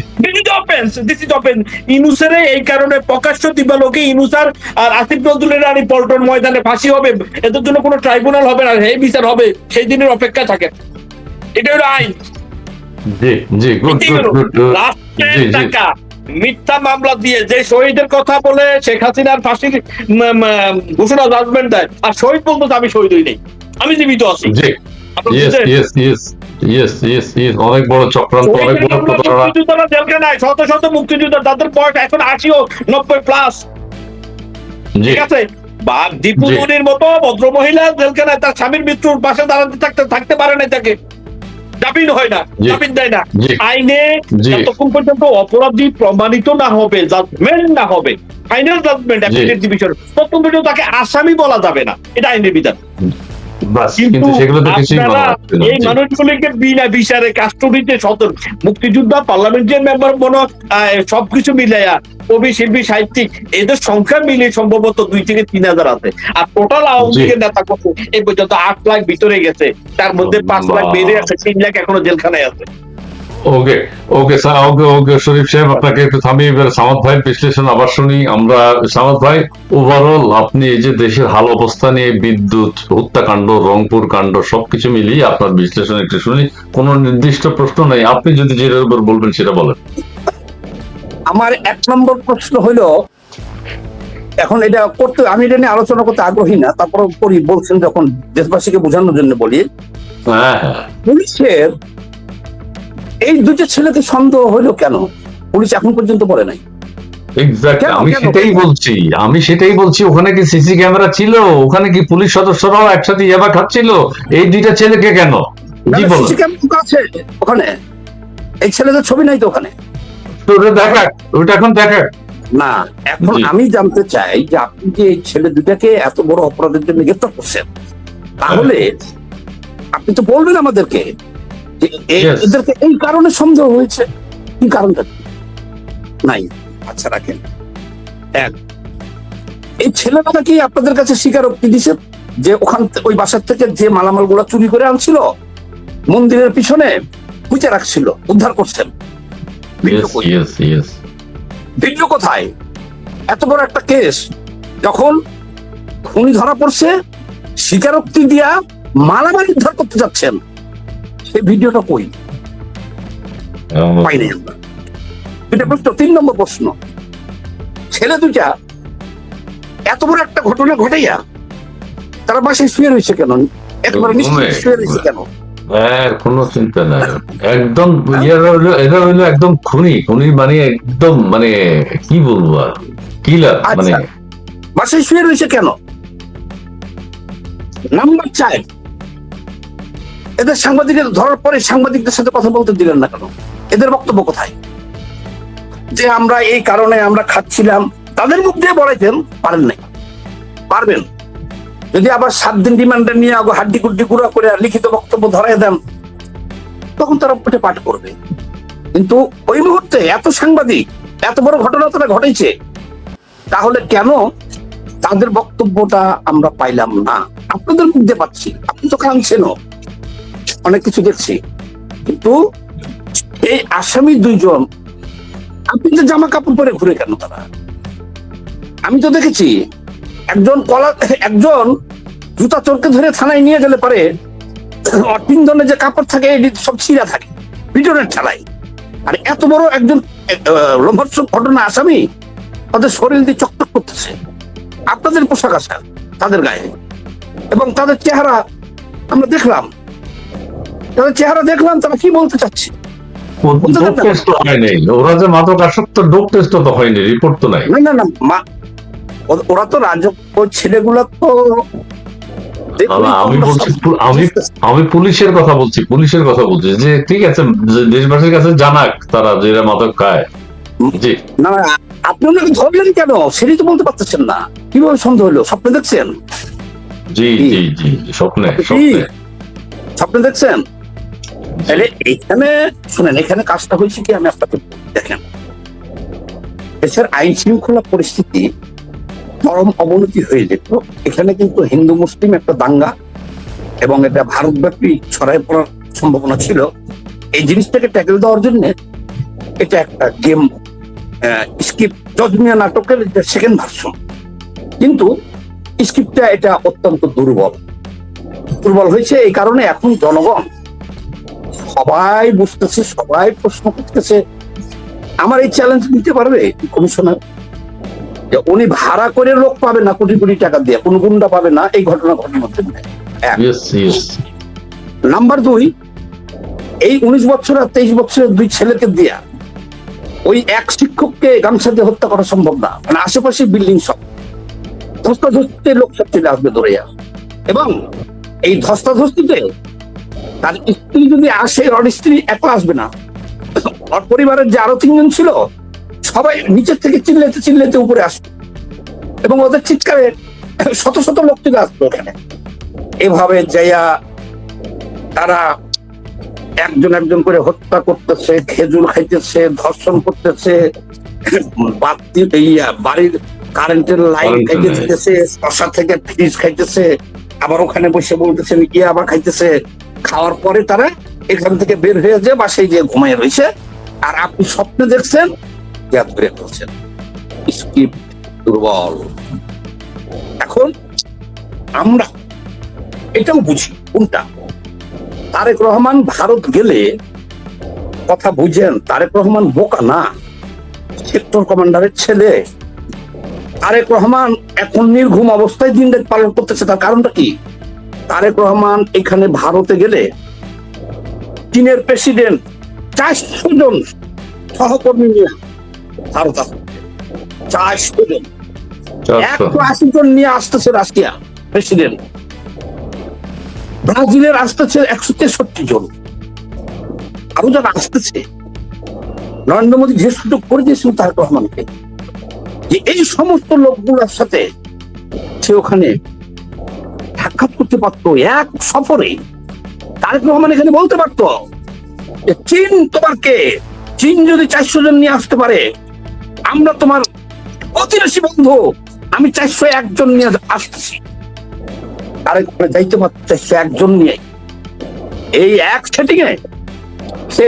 ইনুসের এই কারণে প্রকাশ্য দিবালোকে ইনুসার আর আসিফ নজরুলের আর পল্টন ময়দানে ফাঁসি হবে, এদের জন্য কোনো ট্রাইব্যুনাল হবে না, এই বিচার হবে, সেই দিনের অপেক্ষা থাকে। এটা হলো আইন। জি জি, গুড গুড গুড। রাষ্ট্রের টাকা মিথ্যা মামলা দিয়ে যে শহীদের কথা বলে শেখ হাসিনার ফাঁসির ঘোষণা জাজমেন্ট দেয়, আর শহীদ বলতো আমি শহীদ হই নাই, আমি জীবিত আছি। অনেক বড় চক্রান্ত, অনেক বড় প্রতারণা। মুক্তিযোদ্ধারা জেলখানায়, শত শত মুক্তিযোদ্ধা, তাদের বয়স এখন 80 ও 90 প্লাস, ঠিক আছে। বা দীপু মনির মতো ভদ্র মহিলা জেলখানায়, তার স্বামীর মৃত্যুর পাশে দাঁড়াতে থাকতে পারে না, তাকে জামিন হয় না, জামিন দেয় না আইনে। যতক্ষণ পর্যন্ত অপরাধী প্রমাণিত না হবে, জাজমেন্ট না হবে, ফাইনাল জাজমেন্ট অ্যাপিলেট ডিভিশন, ততক্ষণ পর্যন্ত তাকে আসামি বলা যাবে না, এটা আইনের বিধান। কিন্তু এই মানুষগুলিকে বিনা বিচারে কাস্টডিতে মুক্তিযোদ্ধা, পার্লামেন্টের মেম্বার, সবকিছু মিলাইয়া কবি, শিল্পী, সাহিত্যিক, এদের সংখ্যা মিলে সম্ভবত 2 থেকে 3 হাজার আছে। আর টোটাল আওয়ামী লীগের নেতা কত এই পর্যন্ত 8 লাখ ভিতরে গেছে, তার মধ্যে 5 লাখ বেড়ে আছে, 3 লাখ এখনো জেলখানায় আছে। ওকে ওকে স্যার, ওকে শরীফ সাহেব, আপনাকে একটু থামিয়ে এবার সামাদ ভাইয়ের বিশ্লেষণ আবার শুনি আমরা। সামাদ ভাই, ওভারঅল আপনি এই যে দেশের হাল অবস্থা নিয়ে, বিদ্যুৎ হত্যাকাণ্ড, রংপুর কাণ্ড, সবকিছু মিলিয়ে আপনার বিশ্লেষণ একটু শুনি। কোন নির্দিষ্ট প্রশ্ন নেই, আপনি যদি যেটার উপর বলবেন সেটা বলেন। আমার 1 নম্বর প্রশ্ন হলো, এখন এটা করতে, আমি এটা নিয়ে আলোচনা করতে আগ্রহী না, তারপর বলছেন যখন দেশবাসীকে বোঝানোর জন্য বলি, পুলিশের এই 2টা ছেলেকে সন্দেহ হলো কেন, পুলিশ এখন পর্যন্ত বলে নাই। আমি সেটাই বলছি, ওখানে কি সিসি ক্যামেরা ছিল? ওখানে কি পুলিশ সদস্যরাও একসাথে ইয়াবা খাচ্ছিল? এই 2টা ছেলেকে কেন? সিসি ক্যামেরা আছে ওখানে, এই ছেলেদের ছবি নাই তো ওখানে, ওটা এখন দেখা না। এখন আমি জানতে চাই যে আপনি যে এই ছেলে 2টাকে এত বড় অপরাধের জন্য গ্রেফতার করছেন, তাহলে আপনি তো বলবেন আমাদেরকে যে এদেরকে এই কারণে সন্দেহ হয়েছে, কি কারণটা নাই। আচ্ছা রাখেন, এই ছেলেটা কি আপনাদের কাছে স্বীকারোক্তি দিছে যে ওখান ওই বাসার থেকে যে মালামাল গুলা চুরি করে আনছিল, মন্দিরের পিছনে পুঁতে রাখছিল, উদ্ধার করছেন? ভিডিও কোথায়? এত বড় একটা কেস, যখন খুনি ধরা পড়ছে, স্বীকারোক্তি দিয়া মালামাল উদ্ধার করতে যাচ্ছেন, সেই ভিডিওটা কই? পাইনি আমরা। এটা প্রশ্ন। 3 নম্বর প্রশ্ন, ছেলে 2টা এত বড় একটা ঘটনা ঘটাইয়া তারা বাসায় শুয়ে রয়েছে কেন? একবারে নিশ্চিত শুয়ে রয়েছে কেন? কোনো চিন্তা নাই, একদম এরা হইলো একদম খুনি, মানে একদম, মানে কি বলবো আর, কিলার। মানে বাসায় শুয়ে রয়েছে কেন? নাম্বার 4, এদের সাংবাদিকের ধরার পরে সাংবাদিকদের সাথে কথা বলতে দিলেন না কেন? এদের বক্তব্য কোথায় যে আমরা এই কারণে আমরা খাচ্ছিলাম? তাদের মুখ দিয়ে বলাইতেন, পারেন নাই। পারবেন যদি আবার 7 দিন রিমান্ডে নিয়ে হাড্ডি গুড্ডি গুঁড়া করে লিখিত বক্তব্য ধরাই দেন, তখন তারা ওটা পাঠ করবে। কিন্তু ওই মুহূর্তে এত সাংবাদিক এত বড় ঘটনা তারা ঘটেছে, তাহলে কেন তাদের বক্তব্যটা আমরা পাইলাম না? আপনাদের মধ্যে পাচ্ছি, আপনি তো কাঁদছেনও, অনেক কিছু দেখছি, কিন্তু এই আসামি দুইজন আপনি যে জামা কাপড় পরে ঘুরে কেন তারা? আমি তো দেখেছি একজন জুতা চোরকে ধরে থানায় নিয়ে গেলে পারে তিনজনের যে কাপড় থাকে সব ছিঁড়া থাকে পিটনের ঠেলায়, আর এত বড় একজন লোমহর্ষক ঘটনা আসামি তাদের শরীর দিয়ে চকচক করতেছে, আপনাদের পোশাক আশাক তাদের গায়ে, এবং তাদের চেহারা আমরা দেখলাম, তারা কি বলতে চাচ্ছে। ডোপ টেস্ট তো হয়নি, ওরা যে মাদক আসক্ত ডোপ টেস্ট তো হয়নি, রিপোর্ট তো নাই। না ওরা তো রাজক ছেলেগুলো তো আমি পুলিশের কথা বলছি, যে ঠিক আছে দেশবাসীর কাছে জানাক তারা যে এরা মাদক খায়। জি না, আপনি ওনাকে ধরলেন কেন সেটাই তো বলতে পারতেছেন না, কিভাবে সন্দেহ হলো? স্বপ্নে দেখছেন? জি জি জি স্বপ্নে দেখছেন? তাহলে এখানে শুনেন, এখানে কাজটা হয়েছে কি, আমি আপনাকে দেখেন, দেশের আইন শৃঙ্খলা পরিস্থিতি চরম অবনতি হয়ে যেত। এখানে কিন্তু হিন্দু মুসলিম একটা দাঙ্গা এবং এটা ভারতব্যাপী ছড়ায় পড়ার সম্ভাবনা ছিল। এই জিনিসটাকে ট্যাকেল দেওয়ার জন্য এটা একটা গেম স্ক্রিপ্ট, জজমিয়া নাটকের সেকেন্ড ভার্সন, কিন্তু স্ক্রিপ্টটা এটা অত্যন্ত দুর্বল হয়েছে। এই কারণে এখন জনগণ সবাই বুঝতেছে, সবাই প্রশ্ন করতেছে, আমার এই চ্যালেঞ্জ নিতে পারবে কমিশনার? যে উনি ভাড়া করে লোক পাবে না কোটি কোটি টাকা দিয়ে, কোন গুন্ডা পাবে না এই ঘটনা ঘটানোর জন্য। নাম্বার 2, এই 19 বছর আর 23 বছরের দুই ছেলেকে দিয়া ওই এক শিক্ষককে গামছা দিয়ে হত্যা করা সম্ভব না, মানে আশেপাশে বিল্ডিং সব ধস্তাধস্তিতে লোক সব চলে আসবে দৌড়িয়া, এবং এই ধস্তাধস্তিতে তার স্ত্রী যদি আসে, ওর স্ত্রী একলা আসবে না, ওর পরিবারের যে আরো 3 জন ছিল সবাই নিচের থেকে চিল্লাইতে উপরে আসবে, এবং ওদের চিৎকারে শত শত লোক চলে আসতো ওখানে। এভাবে যাইয়া তারা একজন করে হত্যা করতেছে, খেজুর খাইতেছে, ধর্ষণ করতেছে, বাড়ির কারেন্টের লাইন খাইতে দিতেছে, শশা থেকে ফ্রিজ খাইতেছে, আবার ওখানে বসে বলতেছেন ইয়াবা খাইতেছে। খাওয়ার পরে তারা এখান থেকে বের হয়ে যায় বাসায় গিয়ে ঘুমায় রয়েছে, আর আপনি স্বপ্নে দেখছেন ইয়াদ করে বলছেন। স্ক্রিপ্ট দুর্বল। এখন আমরা এটাও বুঝি কোনটা, তারেক রহমান ভারত গেলে কথা বুঝেন, তারেক রহমান বোকা না, সেক্টর কমান্ডারের ছেলে। তারেক রহমান এখন নির্ঘুম অবস্থায় দিন রাত পালন করতেছে। তার কারণটা কি? তারেক রহমান এখানে ভারতে গেলে চীনের প্রেসিডেন্ট 400 জন সহকর্মী নিয়ে ভারত আসছে, 400 জন, 180 জন নিয়ে আসতেছে রাশিয়া প্রেসিডেন্ট, ব্রাজিলের আসতেছে 163 জন, আরো যারা আসতেছে। নরেন্দ্র মোদী যে সুযোগ করে দিয়েছিল তারেক রহমানকে, যে এই সমস্ত লোকগুলোর সাথে সে ওখানে সাক্ষাৎ করতে পারতো এক সফরে। তারেক রহমান এখানে বলতে পারতো যে চীন তোমার কে, চীন যদি 400 জন নিয়ে আসতে পারে, আমরা তোমার প্রতিবেশী বন্ধু, আমি 401 জন নিয়ে আসতেছি। তারেক যাইতে পারতো 401 জন নিয়ে, এই এক সেটিং এ সে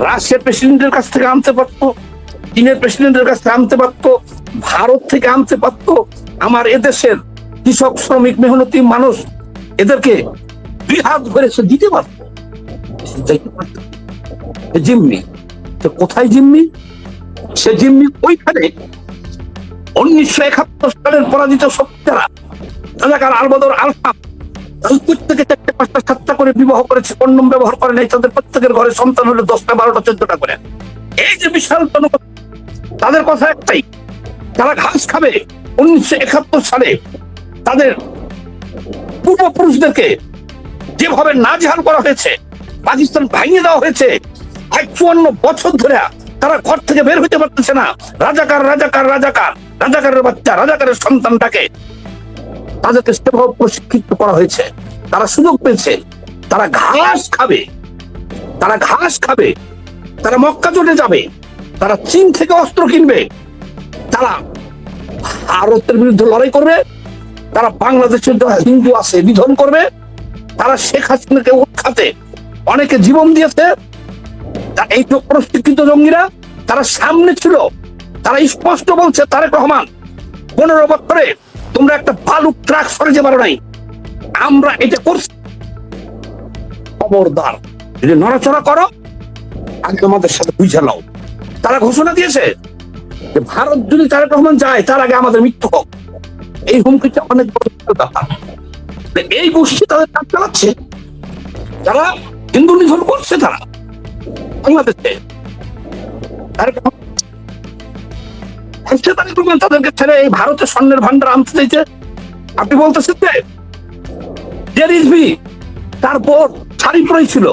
রাশিয়ার প্রেসিডেন্টের কাছ থেকে আনতে পারতো, চীনের প্রেসিডেন্টের কাছ থেকে আনতে পারতো, ভারত থেকে আনতে পারতো। আমার এদেশের কৃষক শ্রমিক মেহনতি মানুষ এদেরকে 2 হাত ধরে সে দিতে পারতো। জিম্মি কোথায়? জিম্মি সে জিম্মি ওইখানে 1971 সালের পরাজিত শক্তিরা রাজাকার আলবদর আলফা প্রত্যেকে 4টা 5টা 7টা করে বিবাহ করেছে, কন্ডম ব্যবহার করে নাই, তাদের প্রত্যেকের ঘরে সন্তান হলো 10টা 12টা 14টা করে। এই যে বিশাল জনগণ, তাদের কথা একটাই, তারা ঘাস খাবে। 1971 সালে তাদের পূর্বপুরুষদেরকে যেভাবে নাজেহাল করা হয়েছে, পাকিস্তান ভাঙিয়ে দেওয়া হয়েছে, 54 বছর ধরে তারা ঘর থেকে বের হইতে পারতেছে না। রাজাকার রাজাকার রাজাকার, রাজাকারের বাচ্চা, রাজাকারের সন্তানটাকে তাদেরকে সেভাবে প্রশিক্ষিত করা হয়েছে, তারা সুযোগ পেয়েছে, তারা ঘাস খাবে, তারা ঘাস খাবে, তারা মক্কা চলে যাবে, তারা চীন থেকে অস্ত্র কিনবে, তারা ভারতের বিরুদ্ধে লড়াই করবে, তারা বাংলাদেশের যারা হিন্দু আছে নিধন করবে, তারা শেখ হাসিনাকে উৎখাতে অনেকে জীবন দিয়েছে। এই যে প্রশিক্ষিত জঙ্গিরা তারা সামনে ছিল, তারা স্পষ্ট বলছে তারেক রহমান 15 বছরে তোমরা একটা বালু ট্রাক সরাতে পারো নাই, আমরা এটা করছি, খবরদার যদি নড়াচড়া করো আগে আমাদের সাথে বুঝে নাও। তারা ঘোষণা দিয়েছে যে ভারত যদি তারেক রহমান যায় তার আগে আমাদের মৃত্যু হোক। এই হুমকিটা অনেক বড় ব্যাপার। এই গোষ্ঠী তাদের কাজ চালাচ্ছে, যারা হিন্দু নিধন করছে তারা বাংলাদেশে। তারেক রহমান তাদেরকে ছেড়ে এই ভারতের স্বর্ণের ভান্ডার আনতে চাইছে। আপনি বলতেছেন যে তার বোন শাড়ি পরেছিল,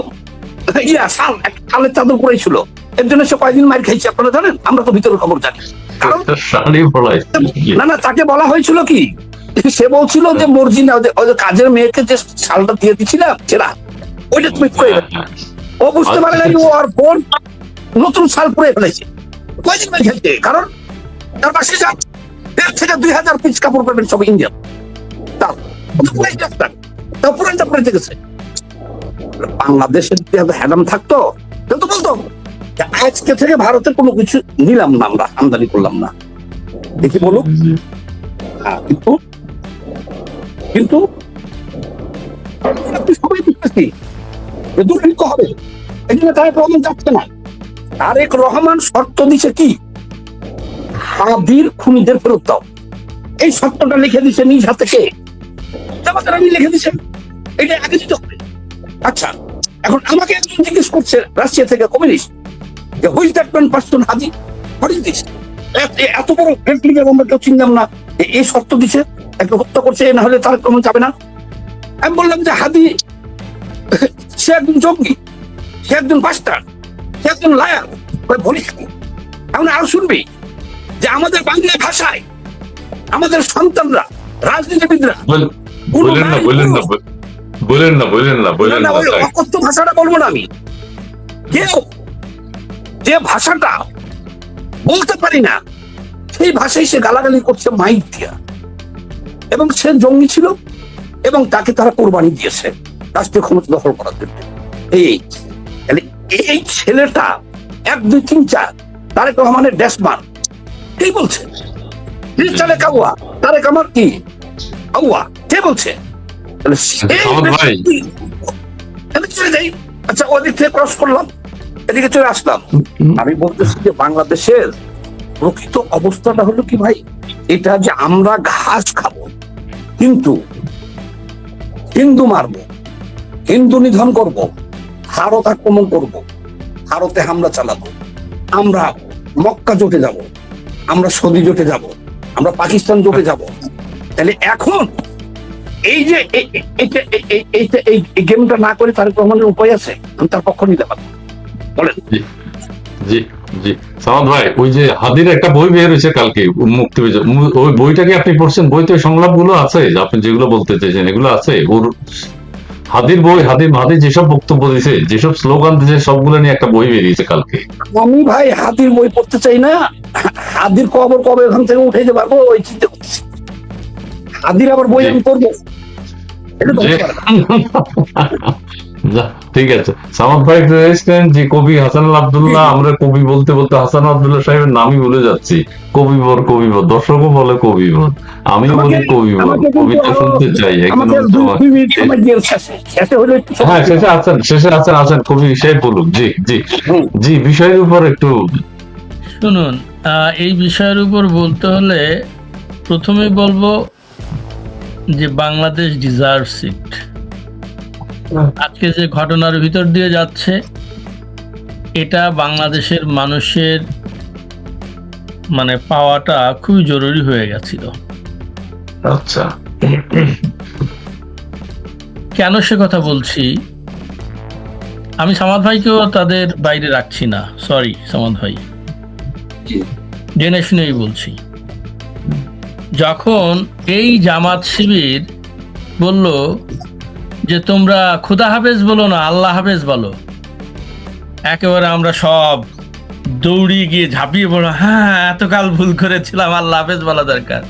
শালের চাদর পরেছিল, এর জন্য সে কয়েকদিন মার খাইছে আপনারা জানেন? আমরা তো ভিতরের খবর জানি। কারণ না তাকে বলা হয়েছিল কি, সে বলছিল যে মর্জিনা ওই যে কাজের মেয়েকে যে শালটা দিয়ে দিছিলাম সেটা ওইটা তুমি পরে, ও বুঝতে পারে না ও আর বোন নতুন শাল পরে ফেলেছে, কয়েকদিন মার খাইছে। কারণ তার পাশে যা 1,000 থেকে 2,000 পিস কাপড় পাবেন সব ইন্ডিয়ান, তাও পুরানটা পরে গেছে। বাংলাদেশের হ্যাডাম থাকতো তো বলতো আজকে থেকে ভারতের কোনো কিছু নিলাম না, আমরা আমদানি করলাম না, দেখি বলুক। কিন্তু সবাই বুঝতেছি দুর্ভিক্ষ হবে, এই জন্য তারেক রহমান যাচ্ছে না। তারেক রহমান শর্ত দিছে কি, হাদির খুনিদের ফেরত দাও। এই শর্তটা লিখে দিছে নিজ হাতে, কে লিখে দিছে, এটা আগে দিতে হবে। আচ্ছা, এখন আমাকে একজন জিজ্ঞেস করছে রাশিয়া থেকে কমিউনিস্ট, যে who's that man person Hadi, what is this? এত বড় ফ্রেন্ডলিকে আমরা কেউ চিনলাম না, এই শর্ত দিছে, একটা হত্যা করছে, না হলে তার কোনো যাবে না। আমি বললাম যে হাদি সে একজন জঙ্গি, সে একজন বাস্টার্ড, সে একজন লায়ার, বলি এখন আরো শুনবি যে আমাদের বাংলা ভাষায় আমাদের সন্তানরা, রাজনীতিবিদরা অকথ্য ভাষাটা বলবো না আমি, কেউ যে ভাষাটা বলতে পারি না সেই ভাষায় সে গালাগালি করছে মাইক দিয়া, এবং সে জঙ্গি ছিল এবং তাকে তারা কোরবানি দিয়েছে রাষ্ট্রীয় ক্ষমতা দখল করার জন্য। এই ছেলেটা 1, 2, 3, 4 তারেক রহমানের ড্যাশমার, কে বলছে? তারেক আউয়া, তারেক আমার কি আউয়া, কে বলছে? আচ্ছা, ওদিক থেকে ক্রস করলাম, এদিকে চলে আসলাম। আমি বলতেছি যে বাংলাদেশের প্রকৃত অবস্থাটা হলো কি ভাই, এটা যে আমরা ঘাস খাবো কিন্তু হিন্দু মারবো, হিন্দু নিধন করব, ভারত আক্রমণ করব, ভারতে হামলা চালাবো, আমরা মক্কা জোটে যাব, আমরা সৌদি জোটে যাব, আমরা পাকিস্তান জোটে যাব। তাহলে এখন এই যে এই গেমটা না করে তারেক রহমানের উপায় আছে, আমি তার পক্ষ নিতে পারবো, বলেন? জি জি সামাদ ভাই, ওই যে হাদির একটা বই বের হয়েছে কালকে, মুক্তি পেয়েছে, ওই বইটা কি আপনি পড়ছেন? বইতে সংলাপ গুলো আছে, আপনি যেগুলো বলতে চাইছেন এগুলো আছে ওর হাদির বই। হাদি যেসব বক্তব্য দিয়েছে, যেসব স্লোগান দিয়েছে, সবগুলো নিয়ে একটা বই বেরিয়েছে কালকে। আমি ভাই হাদির বই পড়তে চাই না, হাদির খবর কবে ওখান থেকে উঠে যেতে পারবো ওই চিন্তা করছি। হাদির আবার বই আমি পড়বো, এটা তো হতে পারে না। ঠিক আছে, সামাদ ভাই রেজিস্ট্যান্ট যে কবি হাসান আব্দুল্লাহ, আমরা কবি বলতে বলতে হাসান আব্দুল্লাহ সাহেবের নামই ভুলে যাচ্ছি। কবিবর, দর্শকও বলে কবিবর, আমি বলি কবিবর, কবিতা শুনতে চাই। হ্যাঁ, শেষে আছেন কবি সাহেব, বলুক। জি জি জি, বিষয়ের উপর একটু শুনুন। এই বিষয়ের উপর বলতে হলে প্রথমে বলবো যে বাংলাদেশ ডিজার্ভস ইট। আজকে যে ঘটনার ভিতর দিয়ে যাচ্ছে, এটা বাংলাদেশের মানুষের মানে পাওয়াটা খুবই জরুরি হয়ে গেছিল। আচ্ছা, কেন সে কথা বলছি, আমি সামাদ ভাইকেও তাদের বাইরে রাখছি না, সরি সামাদ ভাই, জেনে শুনেই বলছি। যখন এই জামাত শিবির বলল যে তোমরা খুদা হাফেজ বলো না, আল্লাহ হাফেজ বলো, একেবারে আমরা সব দৌড়িয়ে গিয়ে ঝাঁপিয়ে পড়ো, হ্যাঁ এতকাল ভুল করেছিলাম, আল্লাহ হাফেজ বলা দরকার।